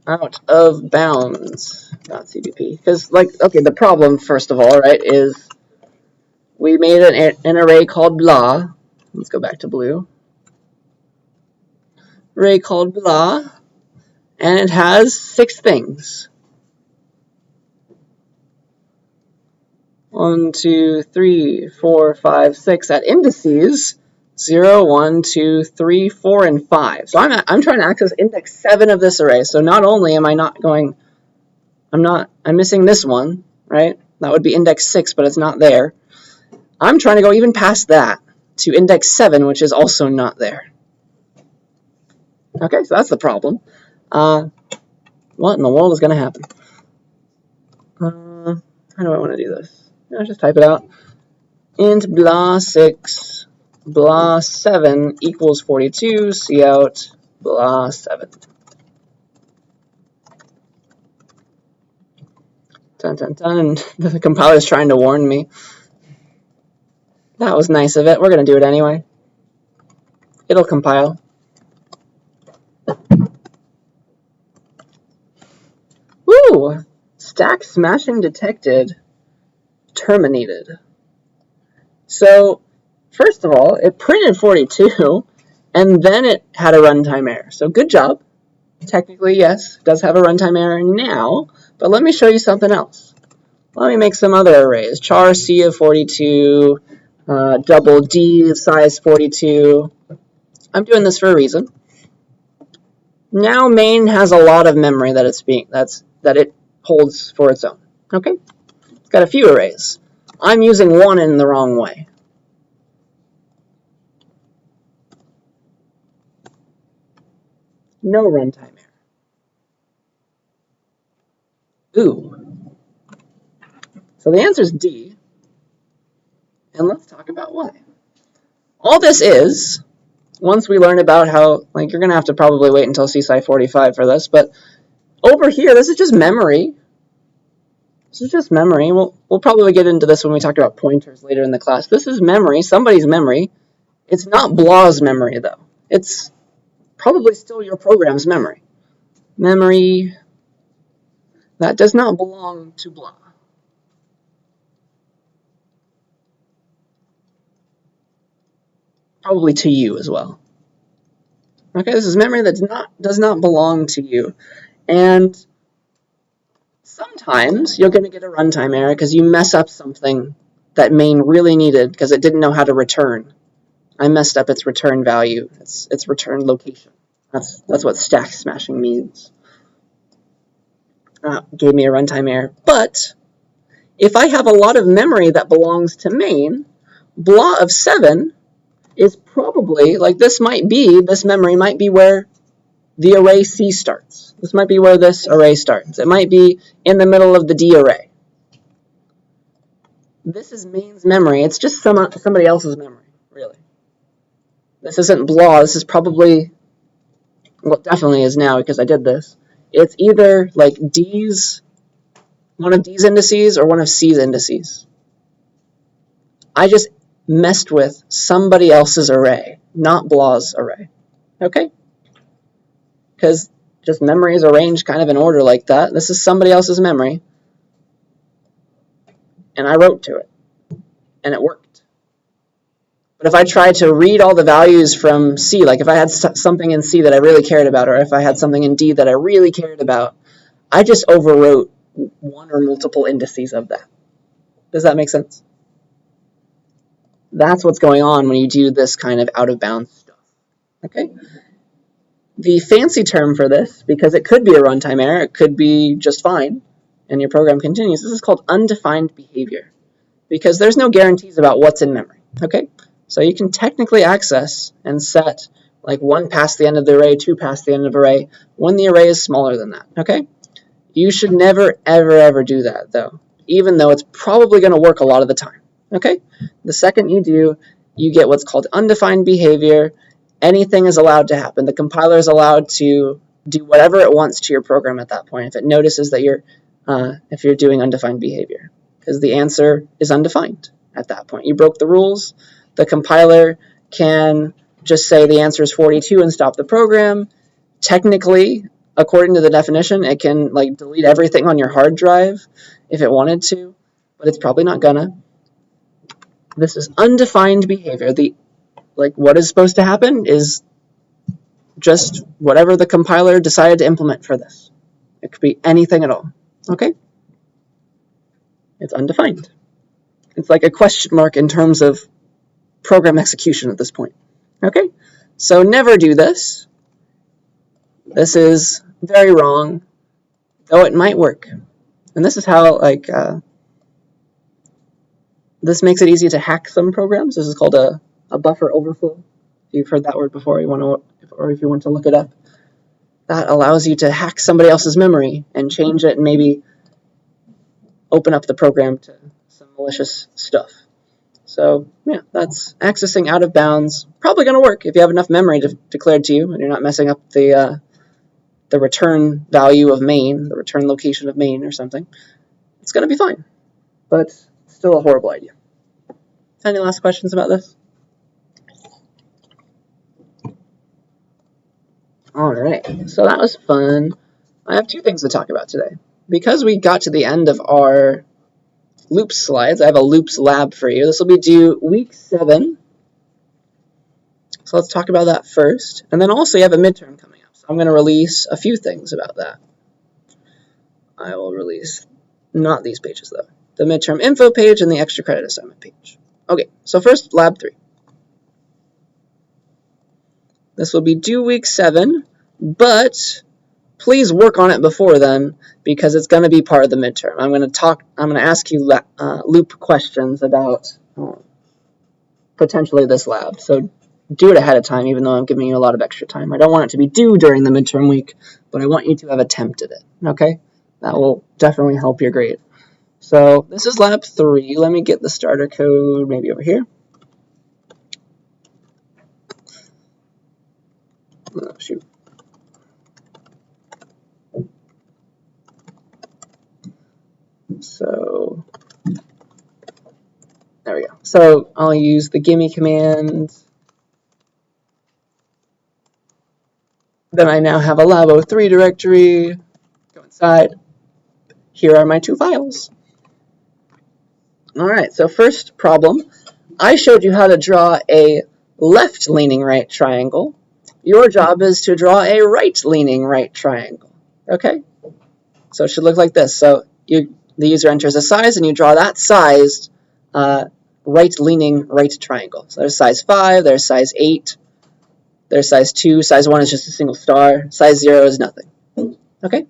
Out of bounds.cpp. Because, okay, the problem, first of all, right, is we made an array called blah. Let's go back to blue. Array called blah, and it has 6 things. 1, 2, 3, 4, 5, 6 at indices 0, 1, 2, 3, 4, and 5. So I'm trying to access index 7 of this array. So not only am I not going, I'm missing this one, right? That would be index 6, but it's not there. I'm trying to go even past that to index 7, which is also not there. Okay, so that's the problem. What in the world is going to happen? How do I want to do this? I'll just type it out. Int blah 6 blah 7 equals 42, cout blah 7. Dun, dun, dun, and the compiler's trying to warn me. That was nice of it. We're going to do it anyway. It'll compile. Woo! Stack smashing detected. Terminated. So, first of all, it printed 42, and then it had a runtime error. So good job. Technically, yes, it does have a runtime error now, but let me show you something else. Let me make some other arrays. Char C of 42, double D of size 42. I'm doing this for a reason. Now main has a lot of memory that it holds for its own. Okay? It's got a few arrays. I'm using one in the wrong way. No runtime error. Ooh. So the answer is D. And let's talk about why. All this is, once we learn about how, like, you're going to have to probably wait until CSCI 45 for this, but over here, this is just memory. This is just memory. We'll probably get into this when we talk about pointers later in the class. This is memory, somebody's memory. It's not blah's memory, though. It's probably still your program's memory. Memory that does not belong to blah. Probably to you as well. Okay, this is memory that does not belong to you. And sometimes you're going to get a runtime error because you mess up something that main really needed because it didn't know how to return. I messed up its return value, its return location. That's what stack smashing means. Gave me a runtime error. But if I have a lot of memory that belongs to main, blah of 7 is probably, like this memory might be where the array C starts. This might be where this array starts. It might be in the middle of the D array. This is main's memory. It's just somebody else's memory, really. This isn't blah. This is probably, well, it definitely is now because I did this. It's either like one of D's indices or one of C's indices. I just messed with somebody else's array, not blah's array. Okay? Because just memory is arranged kind of in order like that. This is somebody else's memory. And I wrote to it. And it worked. But if I tried to read all the values from C, like if I had something in C that I really cared about, or if I had something in D that I really cared about, I just overwrote one or multiple indices of that. Does that make sense? That's what's going on when you do this kind of out-of-bounds stuff. Okay? The fancy term for this, because it could be a runtime error, it could be just fine, and your program continues, this is called undefined behavior, because there's no guarantees about what's in memory. Okay? So you can technically access and set like 1 past the end of the array, 2 past the end of the array, when the array is smaller than that. Okay? You should never, ever, ever do that, though, even though it's probably going to work a lot of the time. Okay? The second you do, you get what's called undefined behavior. Anything is allowed to happen. The compiler is allowed to do whatever it wants to your program at that point if it notices that if you're doing undefined behavior, because the answer is undefined at that point. You broke the rules. The compiler can just say the answer is 42 and stop the program. Technically, according to the definition, it can like delete everything on your hard drive if it wanted to, but it's probably not gonna. This is undefined behavior. What is supposed to happen is just whatever the compiler decided to implement for this. It could be anything at all. Okay? It's undefined. It's like a question mark in terms of program execution at this point. Okay? So never do this. This is very wrong, though it might work. And this is how, this makes it easy to hack some programs. This is called a buffer overflow. If you've heard that word before, if or if you want to look it up, that allows you to hack somebody else's memory and change it and maybe open up the program to some malicious stuff. So yeah, that's accessing out of bounds. Probably going to work if you have enough memory declared to you and you're not messing up the return value of main, the return location of main or something. It's going to be fine, but still a horrible idea. Any last questions about this? All right, so that was fun. I have two things to talk about today. Because we got to the end of our loops slides, I have a loops lab for you. This will be due week 7. So let's talk about that first. And then also you have a midterm coming up. So I'm going to release a few things about that. I will release, not these pages though, the midterm info page and the extra credit assignment page. Okay, so first lab 3. This will be due week 7, but please work on it before then because it's going to be part of the midterm. I'm going to ask you loop questions about potentially this lab. So do it ahead of time, even though I'm giving you a lot of extra time. I don't want it to be due during the midterm week, but I want you to have attempted it, okay? That will definitely help your grade. So this is lab 3. Let me get the starter code maybe over here. Oh, shoot. So there we go. So I'll use the gimme command. Then I now have a lab 03 directory. Go inside. Here are my 2 files. All right, so first problem. I showed you how to draw a left-leaning right triangle. Your job is to draw a right-leaning right triangle. Okay? So it should look like this. So the user enters a size, and you draw that sized right-leaning right triangle. So there's size 5, there's size 8, there's size 2, size 1 is just a single star, size 0 is nothing. Okay?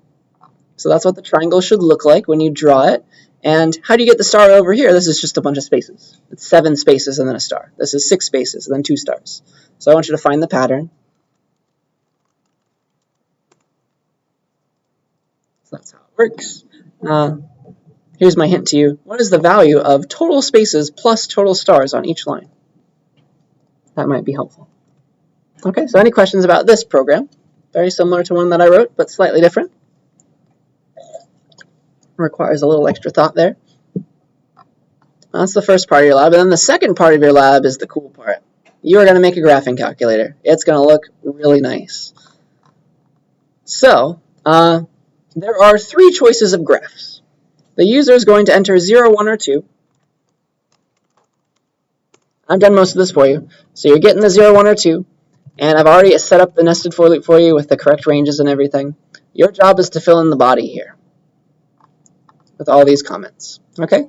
So that's what the triangle should look like when you draw it. And how do you get the star over here? This is just a bunch of spaces. It's 7 spaces and then a star. This is 6 spaces and then 2 stars. So I want you to find the pattern. So that's how it works. Here's my hint to you. What is the value of total spaces plus total stars on each line? That might be helpful. Okay, so any questions about this program? Very similar to one that I wrote, but slightly different. Requires a little extra thought there. That's the first part of your lab. And then the second part of your lab is the cool part. You are going to make a graphing calculator. It's going to look really nice. So, there are 3 choices of graphs. The user is going to enter 0, 1, or 2. I've done most of this for you. So you're getting the 0, 1, or 2. And I've already set up the nested for loop for you with the correct ranges and everything. Your job is to fill in the body here with all these comments. Okay?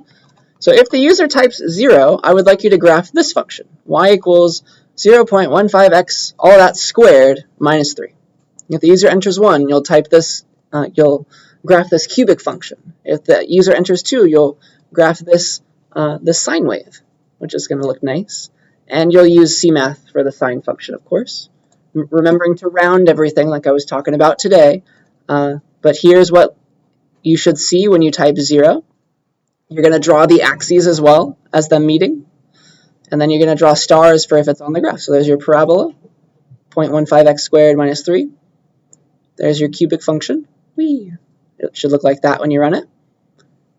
So if the user types 0, I would like you to graph this function. Y equals 0.15x, all that squared, minus 3. If the user enters 1, you'll type this, you'll graph this cubic function. If the user enters 2, you'll graph this sine wave, which is going to look nice. And you'll use CMath for the sine function, of course. Remembering to round everything like I was talking about today. But here's what you should see when you type 0. You're going to draw the axes as well as them meeting. And then you're going to draw stars for if it's on the graph. So there's your parabola, 0.15x squared minus 3. There's your cubic function. Whee! It should look like that when you run it.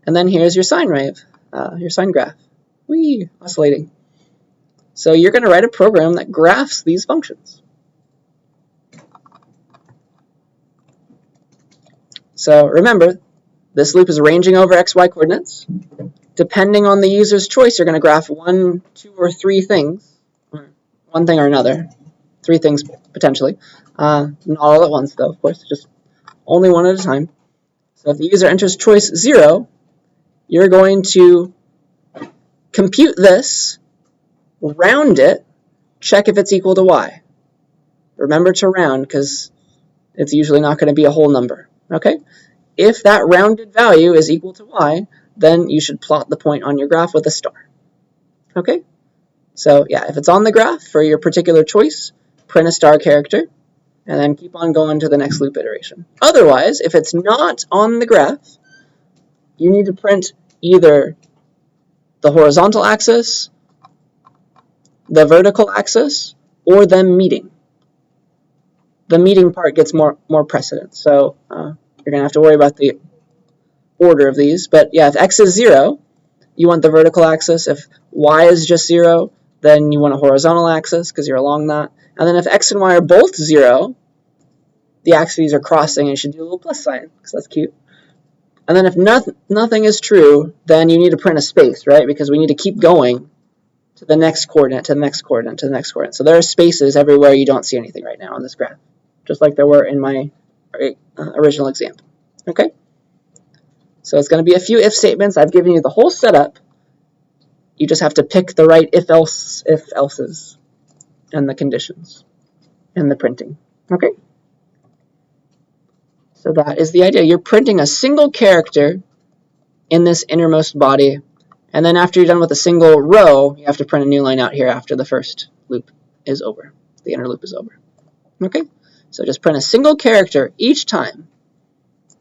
And then here's your sine wave, your sine graph. Whee! Oscillating. So you're going to write a program that graphs these functions. So remember, this loop is ranging over xy coordinates. Depending on the user's choice, you're going to graph 1, 2, or 3 things. One thing or another. 3 things, potentially. Not all at once, though, of course. Just only one at a time. So if the user enters choice 0, you're going to compute this, round it, check if it's equal to y. Remember to round, because it's usually not going to be a whole number. Okay? If that rounded value is equal to y, then you should plot the point on your graph with a star. Okay? So yeah, if it's on the graph for your particular choice, print a star character. and then keep on going to the next loop iteration. Otherwise, if it's not on the graph, you need to print either the horizontal axis, the vertical axis, or them meeting. The meeting part gets more precedence, so you're going to have to worry about the order of these. But yeah, if x is 0, you want the vertical axis. If y is just 0, then you want a horizontal axis because you're along that. And then if x and y are both 0, the axes are crossing, and you should do a little plus sign because that's cute. And then if nothing is true, then you need to print a space, right? Because we need to keep going to the next coordinate, to the next coordinate, to the next coordinate. So there are spaces everywhere you don't see anything right now on this graph, just like there were in my original example. Okay? So it's going to be a few if statements. I've given you the whole setup. You just have to pick the right if-else's, and the conditions, and the printing. Okay? So that is the idea. You're printing a single character in this innermost body, and then after you're done with a single row, you have to print a new line out here after the first loop is over. The inner loop is over. Okay? So just print a single character each time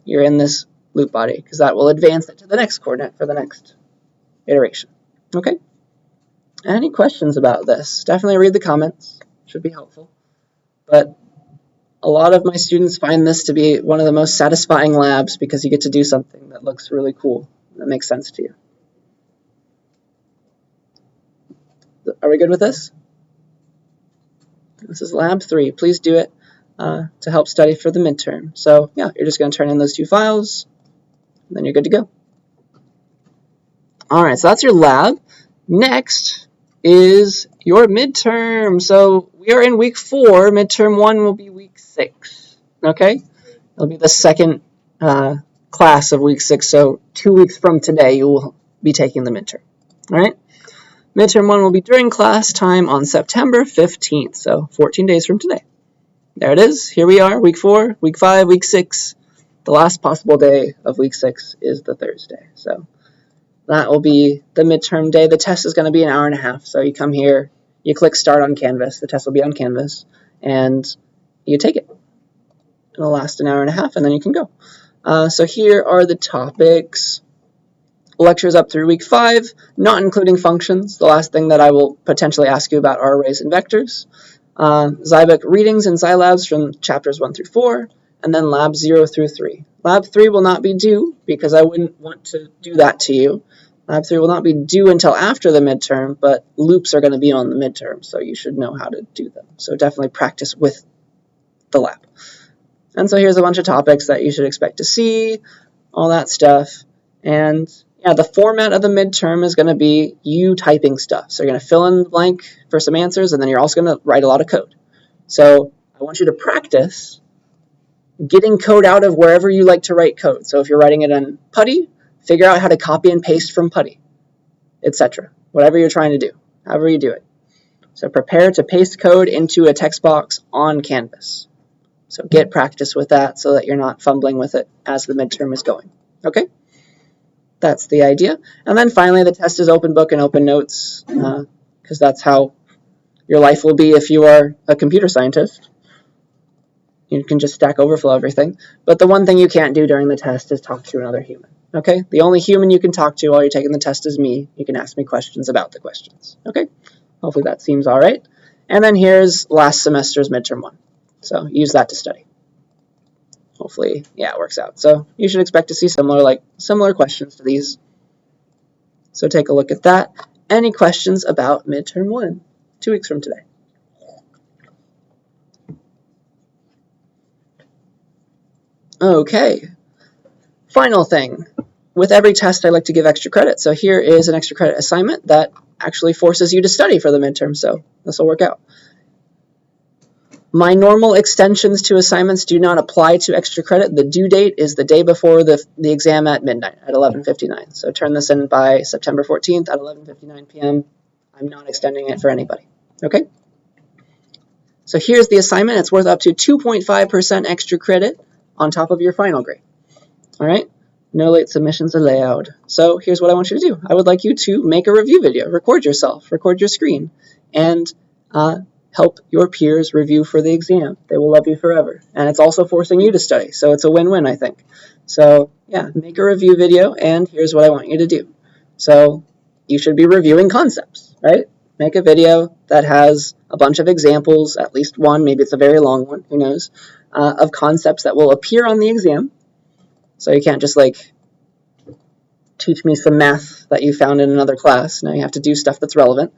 you're in this loop body, because that will advance it to the next coordinate for the next iteration. Okay? Any questions about this? Definitely read the comments. Should be helpful. But a lot of my students find this to be one of the most satisfying labs because you get to do something that looks really cool, that makes sense to you. Are we good with this? This is lab 3. Please do it to help study for the midterm. So yeah, you're just going to turn in those 2 files, and then you're good to go. All right, so that's your lab. Next is your midterm. So we are in week 4. Midterm 1 will be week 6. Okay? It'll be the second class of week 6. So 2 weeks from today, you will be taking the midterm. All right? Midterm 1 will be during class time on September 15th. So 14 days from today. There it is. Here we are, week 4, week 5, week 6. The last possible day of week 6 is the Thursday. So that will be the midterm day. The test is going to be an hour and a half. So you come here, you click start on Canvas. The test will be on Canvas, and you take it. It'll last an hour and a half, and then you can go. So here are the topics. Lectures up through week 5, not including functions. The last thing that I will potentially ask you about are arrays and vectors. Zybook readings and Zylabs from chapters 1 through 4, and then lab 0 through 3. Lab 3 will not be due because I wouldn't want to do that to you. Lab 3 will not be due until after the midterm, but loops are going to be on the midterm, so you should know how to do them. So definitely practice with the lab. And so here's a bunch of topics that you should expect to see, all that stuff. And yeah, the format of the midterm is going to be you typing stuff. So you're going to fill in the blank for some answers, and then you're also going to write a lot of code. So I want you to practice getting code out of wherever you like to write code. So if you're writing it in Putty, figure out how to copy and paste from Putty, etc. Whatever you're trying to do, however you do it. So prepare to paste code into a text box on Canvas. So get practice with that so that you're not fumbling with it as the midterm is going. Okay? That's the idea. And then finally, the test is open book and open notes, because that's how your life will be if you are a computer scientist. You can just Stack Overflow everything. But the one thing you can't do during the test is talk to another human. Okay? The only human you can talk to while you're taking the test is me. You can ask me questions about the questions. Okay? Hopefully that seems all right. And then here's last semester's midterm 1. So use that to study. Hopefully, yeah, it works out. So you should expect to see similar questions to these. So take a look at that. Any questions about midterm 1, 2 weeks from today? Okay. Final thing. With every test, I like to give extra credit. So here is an extra credit assignment that actually forces you to study for the midterm. So this will work out. My normal extensions to assignments do not apply to extra credit. The due date is the day before the exam at midnight, at 11:59. So turn this in by September 14th at 11:59 p.m. I'm not extending it for anybody. Okay? So here's the assignment. It's worth up to 2.5% extra credit on top of your final grade. All right? No late submissions allowed. So here's what I want you to do. I would like you to make a review video. Record yourself. Record your screen. And help your peers review for the exam. They will love you forever. And it's also forcing you to study, so it's a win-win, I think. So yeah, make a review video, and here's what I want you to do. So you should be reviewing concepts, right? Make a video that has a bunch of examples, at least one, maybe it's a very long one, who knows, of concepts that will appear on the exam. So you can't just like teach me some math that you found in another class. Now you have to do stuff that's relevant.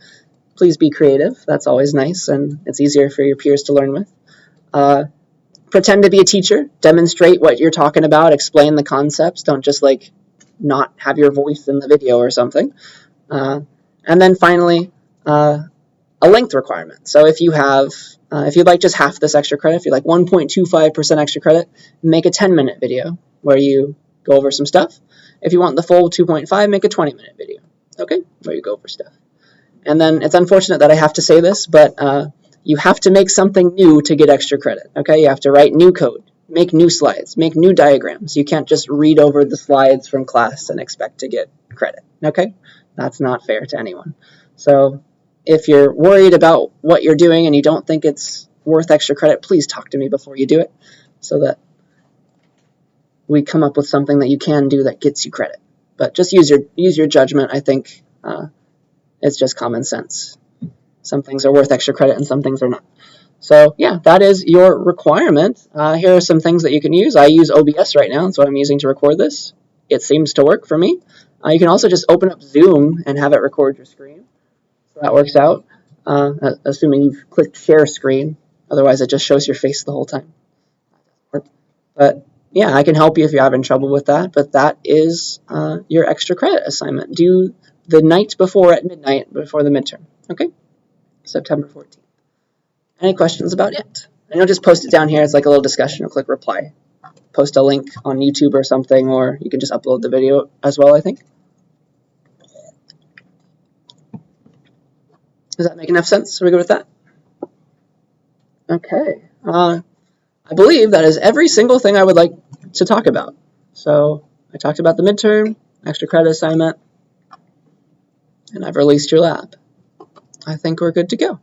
Please be creative. That's always nice, and it's easier for your peers to learn with. Pretend to be a teacher. Demonstrate what you're talking about. Explain the concepts. Don't just like not have your voice in the video or something. And then finally, a length requirement. So if you'd like just half this extra credit, if you'd like 1.25% extra credit, make a 10-minute video where you go over some stuff. If you want the full 2.5, make a 20-minute video, okay, where you go over stuff. And then it's unfortunate that I have to say this, but you have to make something new to get extra credit, okay? You have to write new code, make new slides, make new diagrams. You can't just read over the slides from class and expect to get credit, okay? That's not fair to anyone. So if you're worried about what you're doing and you don't think it's worth extra credit, please talk to me before you do it so that we come up with something that you can do that gets you credit. But just use your judgment. I think it's just common sense. Some things are worth extra credit and some things are not. So yeah, that is your requirement. Here are some things that you can use. I use OBS right now. That's what I'm using to record this. It seems to work for me. You can also just open up Zoom and have it record your screen. So that works out, assuming you've clicked share screen. Otherwise, it just shows your face the whole time. But yeah, I can help you if you're having trouble with that. But that is your extra credit assignment. Due the night before at midnight before the midterm. Okay? September 14th. Any questions about it? And you'll just post it down here. It's like a little discussion. You'll click reply. Post a link on YouTube or something, or you can just upload the video as well, I think. Does that make enough sense? Are we good with that? Okay. I believe that is every single thing I would like to talk about. So I talked about the midterm, extra credit assignment, and I've released your lab. I think we're good to go.